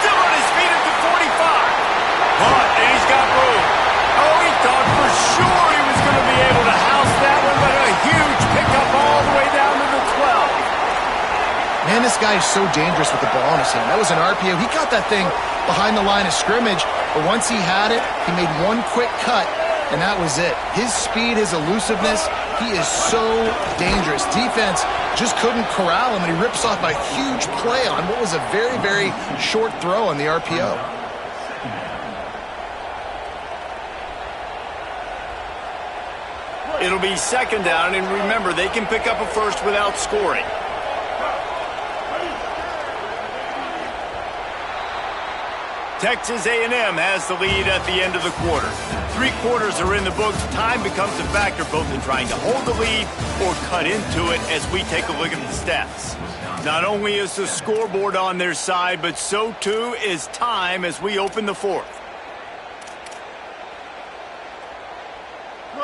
Still on his feet at the 45. But, and he's got room. Oh, he thought for sure he was going to be able to house that one, but a huge pickup all the way down to the 12. Man, this guy is so dangerous with the ball in his hand. That was an RPO. He got that thing behind the line of scrimmage, but once he had it, he made one quick cut, and that was it. His speed, his elusiveness, he is so dangerous. Defense just couldn't corral him, and he rips off a huge play on what was a very, very short throw on the RPO. It'll be second down, and remember, they can pick up a first without scoring. Texas A&M has the lead at the end of the quarter. 3 quarters are in the books. Time becomes a factor both in trying to hold the lead or cut into it as we take a look at the stats. Not only is the scoreboard on their side, but so too is time as we open the fourth.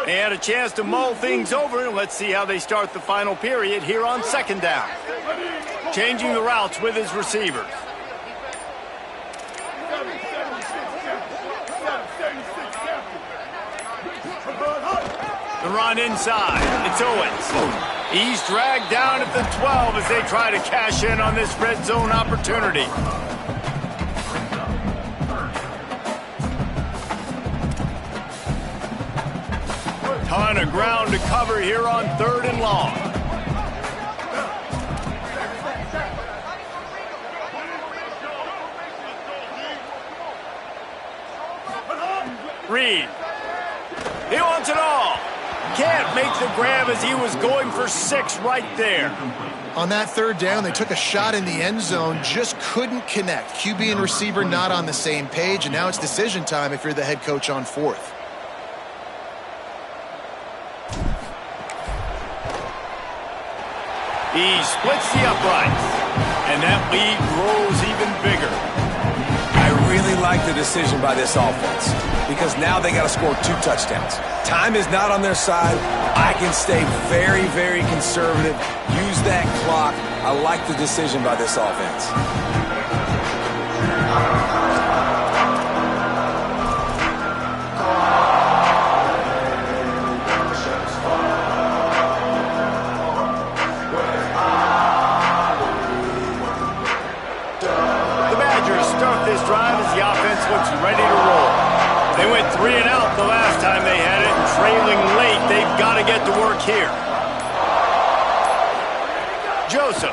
They had a chance to mull things over. Let's see how they start the final period here on second down. Changing the routes with his receivers. The run inside. It's Owens. He's dragged down at the 12 as they try to cash in on this red zone opportunity. Ton of ground to cover here on third and long. Reed. He wants it all. Can't make the grab as he was going for 6 right there. On that third down, they took a shot in the end zone, just couldn't connect. QB and receiver not on the same page, and now it's decision time if you're the head coach on fourth. He splits the uprights, and that lead grows even bigger. I really like the decision by this offense because now they got to score 2 touchdowns. Time is not on their side. I can stay very, very conservative, use that clock. I like the decision by this offense. The Badgers start this drive as the offense looks ready to roll. They went 3 and out the last time they had it, and trailing late, they've got to get to work here. Joseph.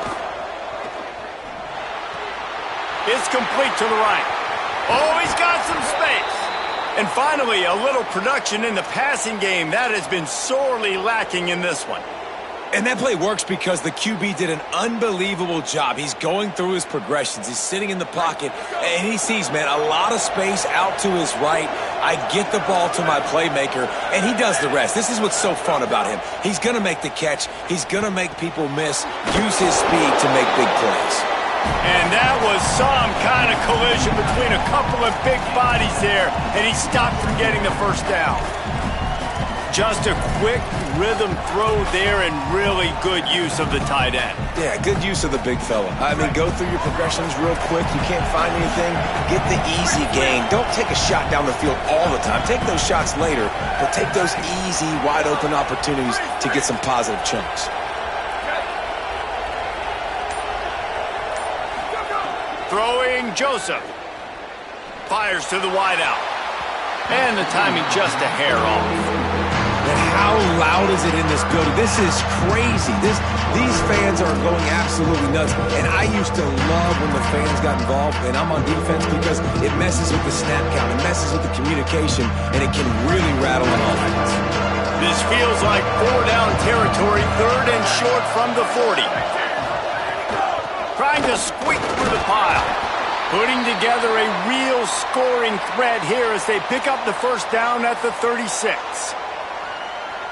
It's complete to the right. Oh, he's got some space. And finally, a little production in the passing game. That has been sorely lacking in this one. And that play works because the QB did an unbelievable job. He's going through his progressions. He's sitting in the pocket, and he sees, man, a lot of space out to his right. I get the ball to my playmaker, and he does the rest. This is what's so fun about him. He's going to make the catch. He's going to make people miss, use his speed to make big plays. And that was some kind of collision between a couple of big bodies there, and he stopped from getting the first down. Just a quick rhythm throw there and really good use of the tight end. Yeah, good use of the big fella. I mean, go through your progressions real quick. You can't find anything. Get the easy gain. Don't take a shot down the field all the time. Take those shots later, but take those easy, wide-open opportunities to get some positive chunks. Throwing Joseph. Fires to the wideout. And the timing just a hair off. And how loud is it in this building? This is crazy. These fans are going absolutely nuts. And I used to love when the fans got involved, and I'm on defense, because it messes with the snap count. It messes with the communication, and it can really rattle an offense. This feels like 4-down territory, 3rd and short from the 40. Trying to squeak through the pile. Putting together a real scoring threat here as they pick up the first down at the 36.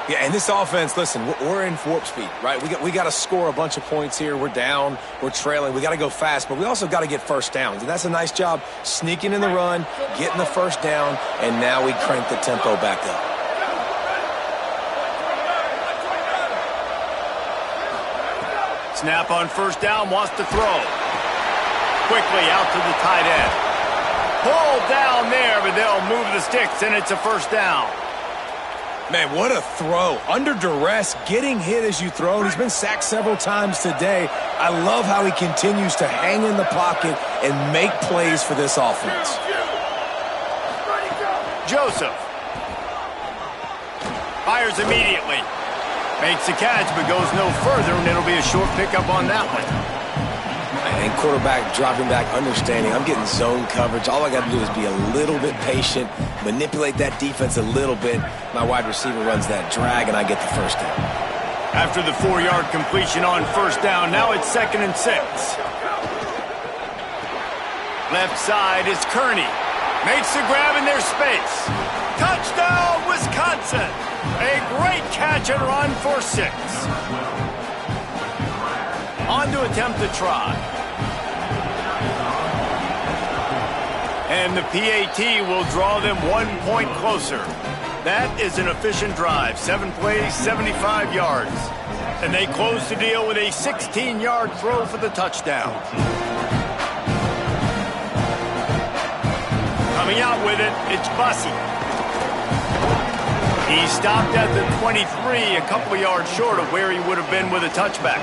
Yeah, and this offense, listen, we're in warp speed, right? We got to score a bunch of points here. We're down, we're trailing. We got to go fast, but we also got to get first downs. And that's a nice job sneaking in the run, getting the first down, and now we crank the tempo back up. Snap on first down, wants to throw. Quickly out to the tight end. Pulled down there, but they'll move the sticks, and it's a first down. Man, what a throw. Under duress, getting hit as you throw. And he's been sacked several times today. I love how he continues to hang in the pocket and make plays for this offense. Joseph. Fires immediately. Makes the catch, but goes no further, and it'll be a short pickup on that one. And quarterback dropping back, understanding I'm getting zone coverage. All I got to do is be a little bit patient, manipulate that defense a little bit. My wide receiver runs that drag, and I get the first down. After the 4-yard completion on first down, now it's 2nd and 6. Left side is Kearney. Makes the grab in their space. Touchdown, Wisconsin! A great catch and run for 6. On to attempt the try. And the PAT will draw them 1 point closer. That is an efficient drive. 7 plays, 75 yards. And they close the deal with a 16-yard throw for the touchdown. Coming out with it, it's Bussey. He stopped at the 23, a couple of yards short of where he would have been with a touchback.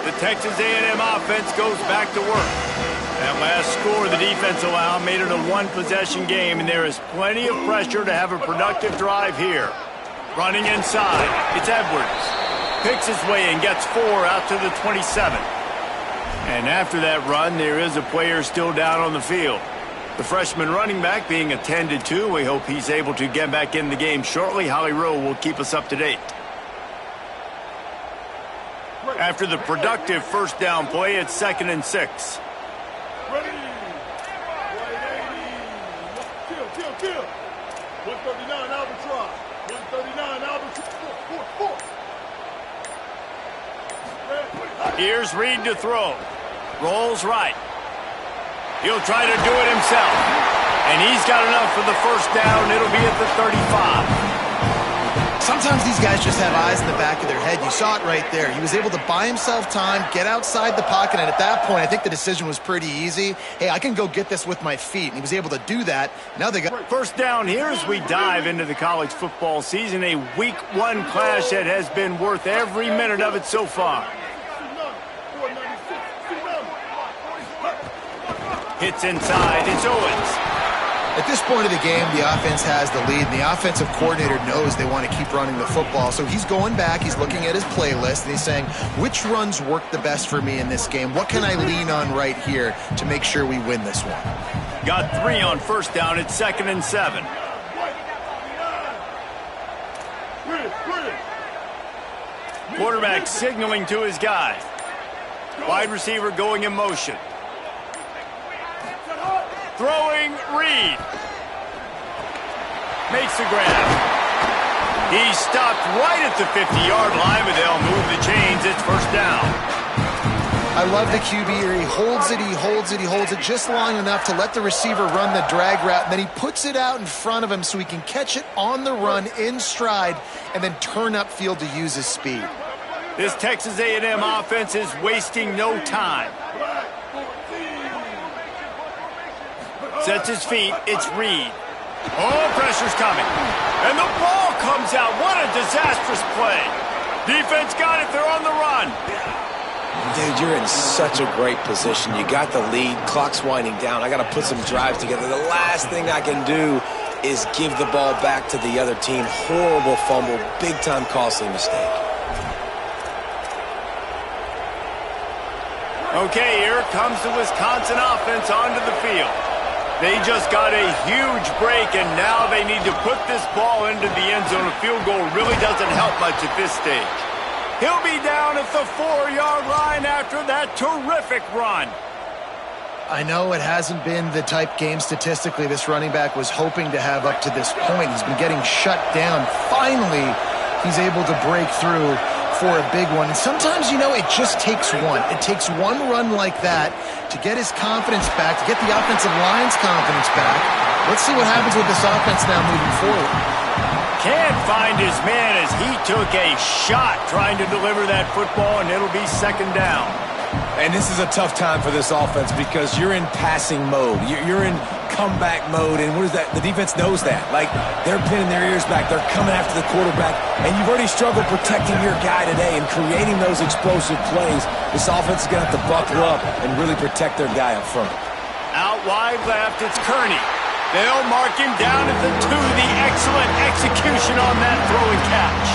The Texas A&M offense goes back to work. That last score the defense allowed made it a one-possession game, and there is plenty of pressure to have a productive drive here. Running inside, it's Edwards. Picks his way and gets 4 out to the 27. And after that run, there is a player still down on the field. The freshman running back being attended to. We hope he's able to get back in the game shortly. Holly Rowe will keep us up to date. After the productive first down play, it's 2nd and 6. Ready. 180. Kill. 139 Albatross. 139 Albatross. Here's Reed to throw. Rolls right. He'll try to do it himself. And he's got enough for the first down. It'll be at the 35. Sometimes these guys just have eyes in the back of their head. You saw it right there. He was able to buy himself time, get outside the pocket, and at that point, I think the decision was pretty easy. Hey, I can go get this with my feet, and he was able to do that. Now they got first down here as we dive into the college football season. A week 1 clash that has been worth every minute of it so far. Hits inside. It's Owens. At this point of the game, the offense has the lead, and the offensive coordinator knows they want to keep running the football. So he's going back, he's looking at his playlist, and he's saying, which runs work the best for me in this game? What can I lean on right here to make sure we win this one? Got 3 on first down. It's 2nd and 7. Quarterback signaling to his guy. Wide receiver going in motion. Throwing Reed. Makes the grab. He stopped right at the 50-yard line, but they'll move the chains. It's first down. I love the QB here. He holds it just long enough to let the receiver run the drag route, and then he puts it out in front of him so he can catch it on the run in stride and then turn upfield to use his speed. This Texas A&M offense is wasting no time. Sets his feet. It's Reed. Oh, pressure's coming. And the ball comes out. What a disastrous play. Defense got it. They're on the run. Dude, you're in such a great position. You got the lead. Clock's winding down. I got to put some drives together. The last thing I can do is give the ball back to the other team. Horrible fumble. Big-time costly mistake. Okay, here comes the Wisconsin offense onto the field. They just got a huge break, and now they need to put this ball into the end zone. A field goal really doesn't help much at this stage. He'll be down at the 4-yard line after that terrific run. I know it hasn't been the type game statistically this running back was hoping to have up to this point. He's been getting shut down. Finally, he's able to break through for a big one. And sometimes, you know, it just takes one. It takes one run like that to get his confidence back, to get the offensive line's confidence back. Let's see what happens with this offense now moving forward. Can't find his man as he took a shot trying to deliver that football, and it'll be second down. And this is a tough time for this offense because you're in passing mode. You're in comeback mode, and what is that? The defense knows that. Like, they're pinning their ears back. They're coming after the quarterback, and you've already struggled protecting your guy today and creating those explosive plays. This offense is going to have to buckle up and really protect their guy up front. Out wide left, it's Kearney. They'll mark him down at the 2. The excellent execution on that throw and catch.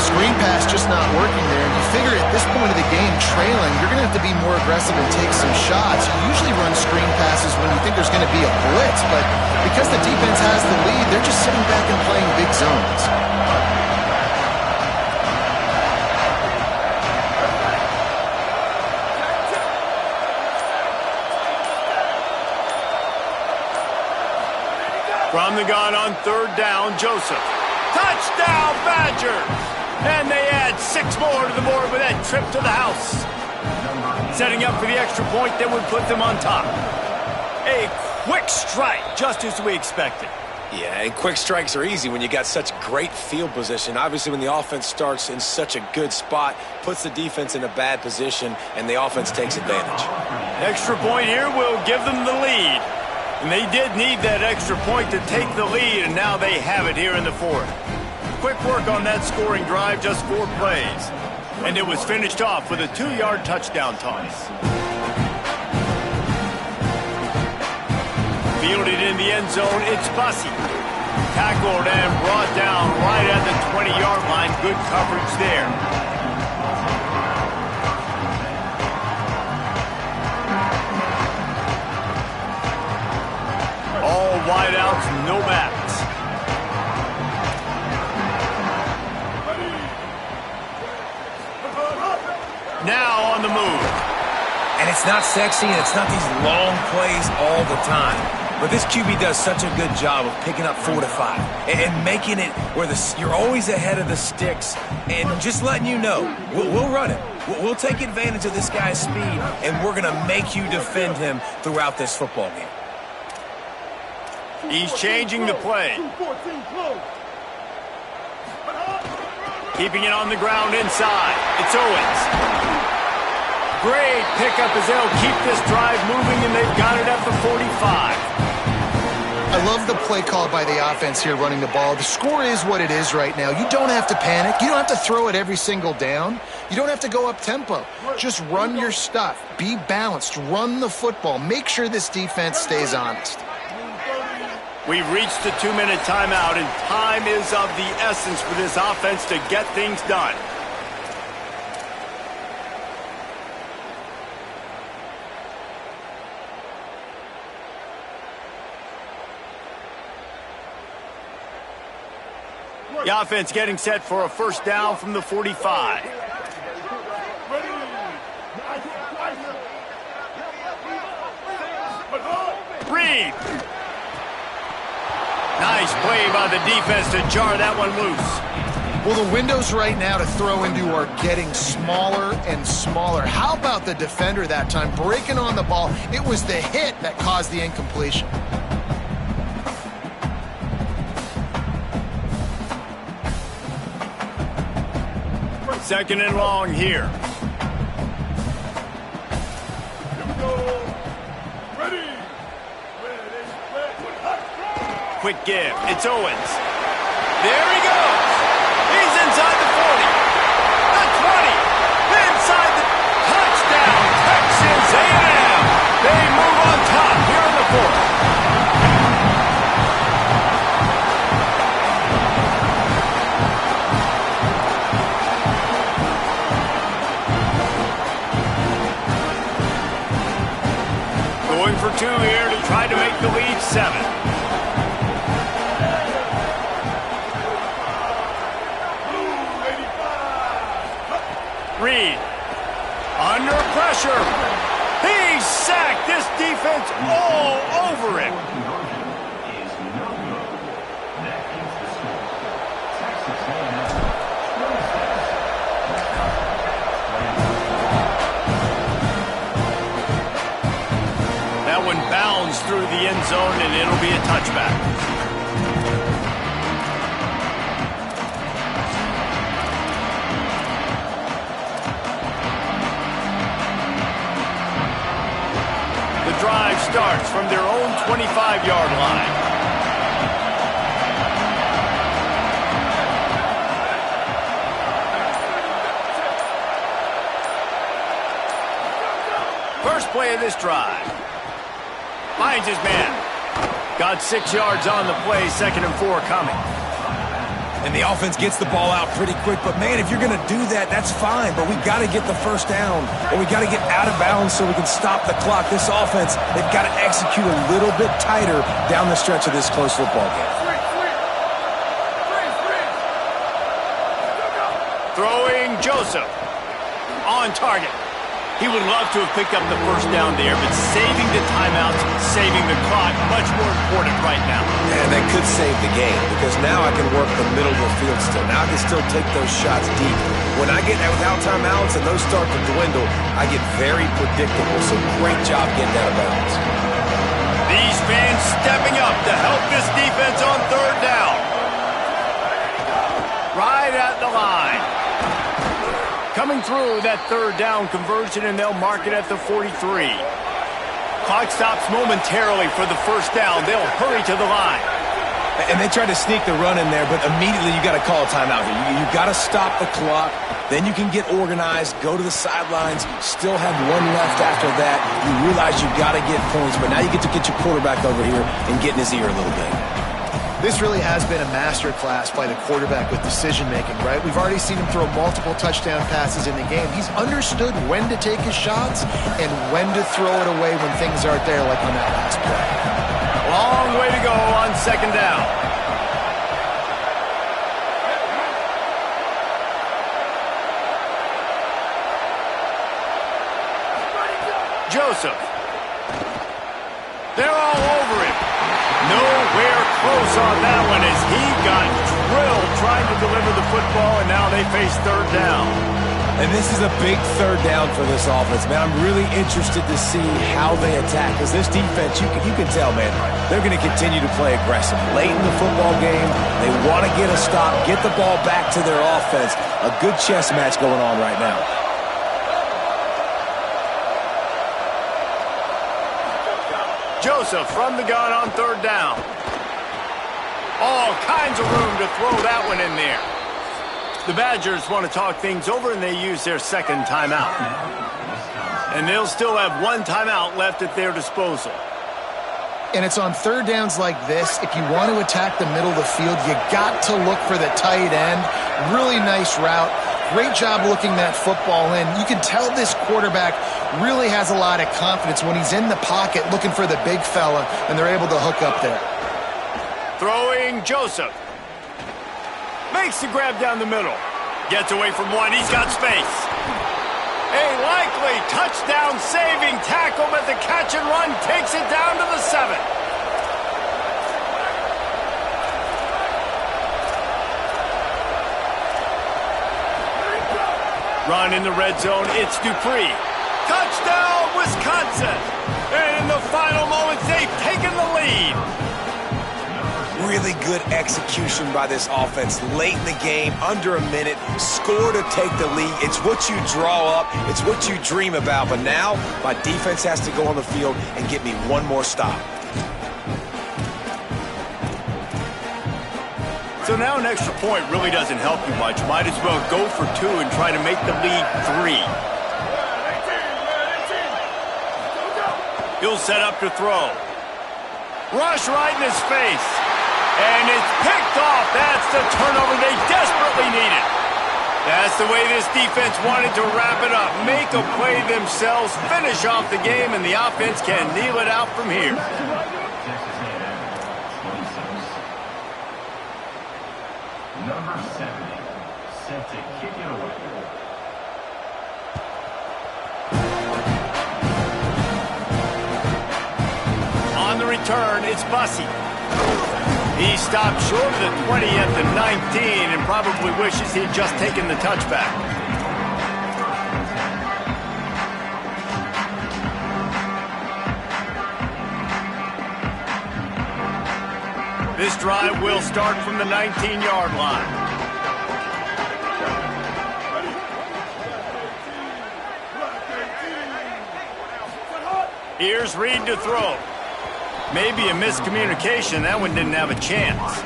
Screen pass just not working there. And you figure at this point of the game, trailing, you're going to have to be more aggressive and take some shots. You usually run screen passes when you think there's going to be a blitz, but because the defense has the lead, they're just sitting back and playing big zones. From the gun on 3rd down, Joseph. Touchdown, Badgers! And they add 6 more to the board with that trip to the house. Setting up for the extra point that would put them on top. A quick strike, just as we expected. Yeah, and quick strikes are easy when you got such great field position. Obviously, when the offense starts in such a good spot, puts the defense in a bad position, and the offense takes advantage. Extra point here will give them the lead. And they did need that extra point to take the lead, and now they have it here in the 4th. Quick work on that scoring drive, just 4 plays. And it was finished off with a 2-yard touchdown toss. Fielded in the end zone, it's Bussey. Tackled and brought down right at the 20-yard line. Good coverage there. All wideouts, no backs. Now on the move. And it's not sexy, and it's not these long plays all the time. But this QB does such a good job of picking up 4 to 5 and making it where you're always ahead of the sticks and just letting you know, we'll run it. We'll take advantage of this guy's speed, and we're going to make you defend him throughout this football game. He's changing the play. Keeping it on the ground inside. It's Owens. Great pickup as they'll keep this drive moving, and they've got it at the 45. I love the play call by the offense here running the ball. The score is what it is right now. You don't have to panic. You don't have to throw it every single down. You don't have to go up tempo. Just run your stuff. Be balanced. Run the football. Make sure this defense stays honest. We've reached the 2-minute timeout, and time is of the essence for this offense to get things done. The offense getting set for a first down from the 45. Reed. Nice play by the defense to jar that one loose. Well, the windows right now to throw into are getting smaller and smaller. How about the defender that time breaking on the ball? It was the hit that caused the incompletion. Second and long here. Here we go. Ready. Quick give. It's Owens. There he goes. He's inside the 40. The 20. Inside the touchdown. Texas A&M. They move on top here in the fourth. Going for two here to try to make the lead 7. Reed, under pressure. He's sacked. This defense all over him. That one bounds through the end zone, and it'll be a touchback. Drive starts from their own 25-yard line. First play of this drive. Finds his man. Got 6 yards on the play, 2nd and 4 coming. And the offense gets the ball out pretty quick. But, man, if you're going to do that, that's fine. But we got to get the first down, or we got to get out of bounds so we can stop the clock. This offense, they've got to execute a little bit tighter down the stretch of this close football game. Throwing Joseph. On target. He would love to have picked up the first down there, but saving the timeouts, saving the clock, much more important right now. And that could save the game, because now I can work the middle of the field still. Now I can still take those shots deep. When I get without timeouts and those start to dwindle, I get very predictable. So great job getting out of bounds. These fans stepping up to help this defense on third down. Right at the line. Coming through that third down conversion, and they'll mark it at the 43. Clock stops momentarily for the first down. They'll hurry to the line. And they tried to sneak the run in there, but immediately you got to call a timeout here. You got to stop the clock. Then you can get organized, go to the sidelines, still have one left after that. You realize you got to get points, but now you get to get your quarterback over here and get in his ear a little bit. This really has been a masterclass by the quarterback with decision-making, right? We've already seen him throw multiple touchdown passes in the game. He's understood when to take his shots and when to throw it away when things aren't there, like on that last play. Long way to go on second down. Joseph. They're all over him. Nowhere close on that one as he got drilled trying to deliver the football, and now they face third down. And this is a big third down for this offense, man. I'm really interested to see how they attack, because this defense, you can tell, man, they're going to continue to play aggressive. Late in the football game, they want to get a stop, get the ball back to their offense. A good chess match going on right now. Joseph from the gun on third down. All kinds of room to throw that one in there. The Badgers want to talk things over, and they use their second timeout. And they'll still have one timeout left at their disposal. And it's on third downs like this, if you want to attack the middle of the field, you got to look for the tight end. Really nice route. Great job looking that football in. You can tell this quarterback really has a lot of confidence when he's in the pocket looking for the big fella, and they're able to hook up there. Throwing Joseph. Makes the grab down the middle. Gets away from one. He's got space. A likely touchdown-saving tackle, but the catch and run takes it down to the 7. Run in the red zone, it's Dupree. Touchdown, Wisconsin! And in the final moments, they've taken the lead. Really good execution by this offense late in the game, under a minute, score to take the lead. It's what you draw up, it's what you dream about, but now my defense has to go on the field and get me one more stop. So now an extra point really doesn't help you much. Might as well go for 2 and try to make the lead 3. He'll set up to throw. Rush right in his face. And it's picked off. That's the turnover they desperately needed. That's the way this defense wanted to wrap it up. Make a play themselves, finish off the game, and the offense can kneel it out from here. Number 70, set to kick it away. On the return, it's Bussey. He stopped short of the 20 at the 19 and probably wishes he'd just taken the touchback. This drive will start from the 19-yard line. Here's Reed to throw. Maybe a miscommunication. That one didn't have a chance.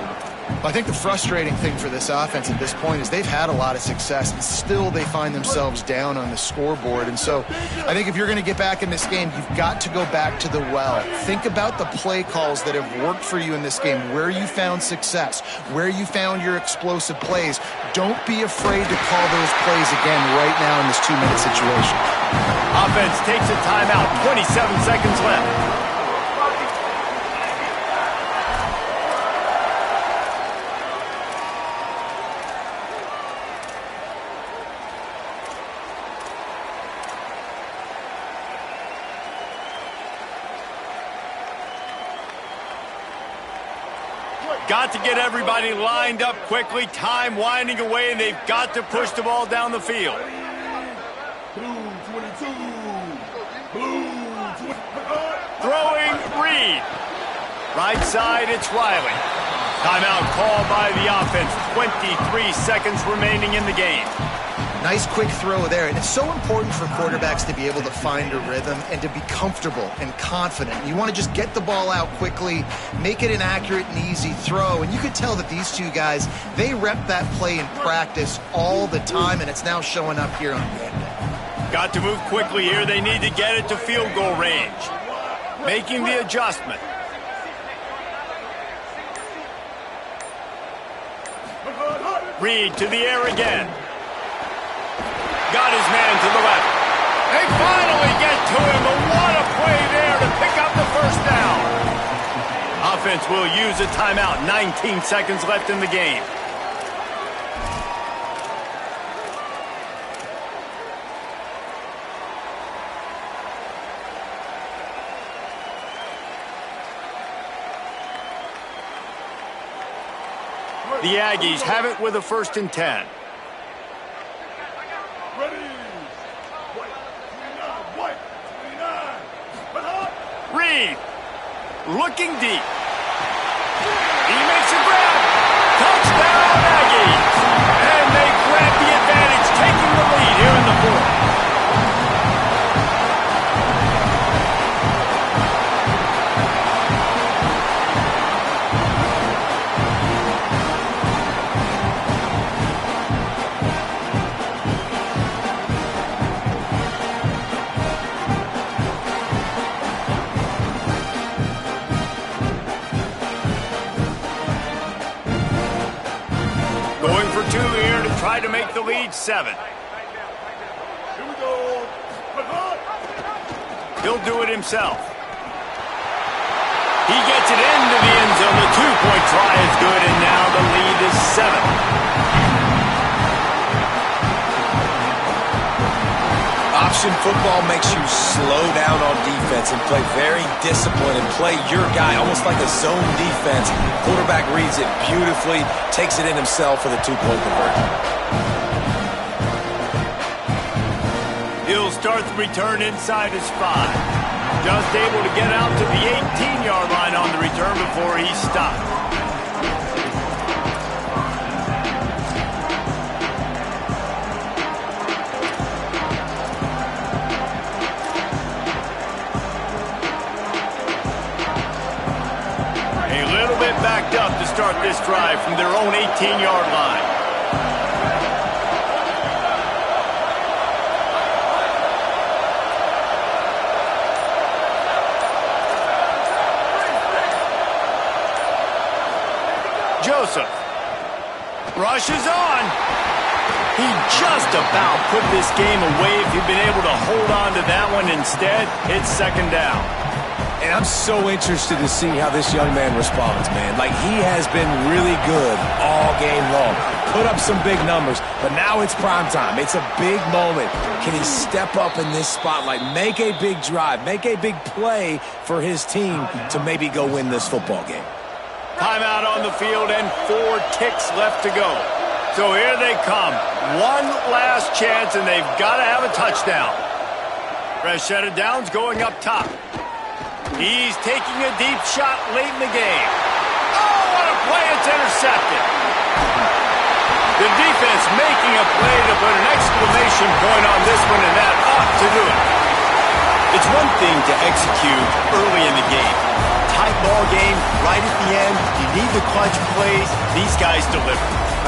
I think the frustrating thing for this offense at this point is they've had a lot of success, and still they find themselves down on the scoreboard. And so I think if you're going to get back in this game, you've got to go back to the well. Think about the play calls that have worked for you in this game, where you found success, where you found your explosive plays. Don't be afraid to call those plays again right now in this 2-minute situation. Offense takes a timeout. 27 seconds left. Got to get everybody lined up quickly. Time winding away, and they've got to push the ball down the field. Blue 22. Blue 20. Throwing Reed. Right side, it's Riley. Timeout called by the offense. 23 seconds remaining in the game. Nice quick throw there, and it's so important for quarterbacks to be able to find a rhythm and to be comfortable and confident. You want to just get the ball out quickly, make it an accurate and easy throw, and you could tell that these two guys, they rep that play in practice all the time, and it's now showing up here on game day. Got to move quickly here. They need to get it to field goal range. Making the adjustment. Reed to the air again. Got his man to the left. They finally get to him, but what a play there to pick up the first down. Offense will use a timeout. 19 seconds left in the game. The Aggies have it with a 1st and 10. Reed, looking deep. He makes a grab. Touchdown, Aggies. And they grab the advantage, taking the lead here in the 4th. Try to make the lead 7. Here we go. He'll do it himself. He gets it into the end zone. The 2-point try is good, and now the lead is 7. Option football makes you slow down on defense and play very disciplined and play your guy, almost like a zone defense. Quarterback reads it beautifully, takes it in himself for the 2-point conversion. He'll start the return inside his 5. Just able to get out to the 18-yard line on the return before he stopped. A little bit backed up to start this drive from their own 18-yard line. Joseph rushes on. He just about put this game away if he'd been able to hold on to that one. Instead, it's second down. And I'm so interested to see how this young man responds, man. Like, he has been really good all game long. Put up some big numbers, but now it's prime time. It's a big moment. Can he step up in this spotlight, make a big drive, make a big play for his team to maybe go win this football game? Timeout on the field and 4 ticks left to go. So here they come. One last chance, and they've got to have a touchdown. Rashad Downs going up top. He's taking a deep shot late in the game. Oh, what a play. It's intercepted. The defense making a play to put an exclamation point on this one, and that ought to do it. It's one thing to execute early in the game. Tight ball game, right at the end. You need the clutch plays. These guys deliver.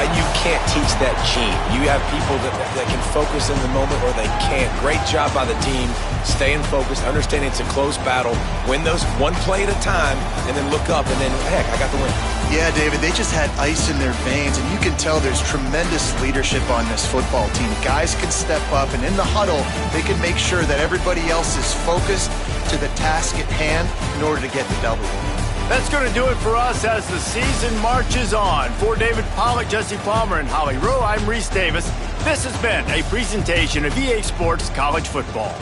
You can't teach that gene. You have people that can focus in the moment or they can't. Great job by the team, staying focused, understanding it's a close battle, win those one play at a time, and then look up, and then, heck, I got the win. Yeah, David, they just had ice in their veins, and you can tell there's tremendous leadership on this football team. Guys can step up, and in the huddle, they can make sure that everybody else is focused to the task at hand in order to get the W. That's going to do it for us as the season marches on. For David Pollack, Jesse Palmer, and Holly Rowe, I'm Reese Davis. This has been a presentation of EA Sports College Football.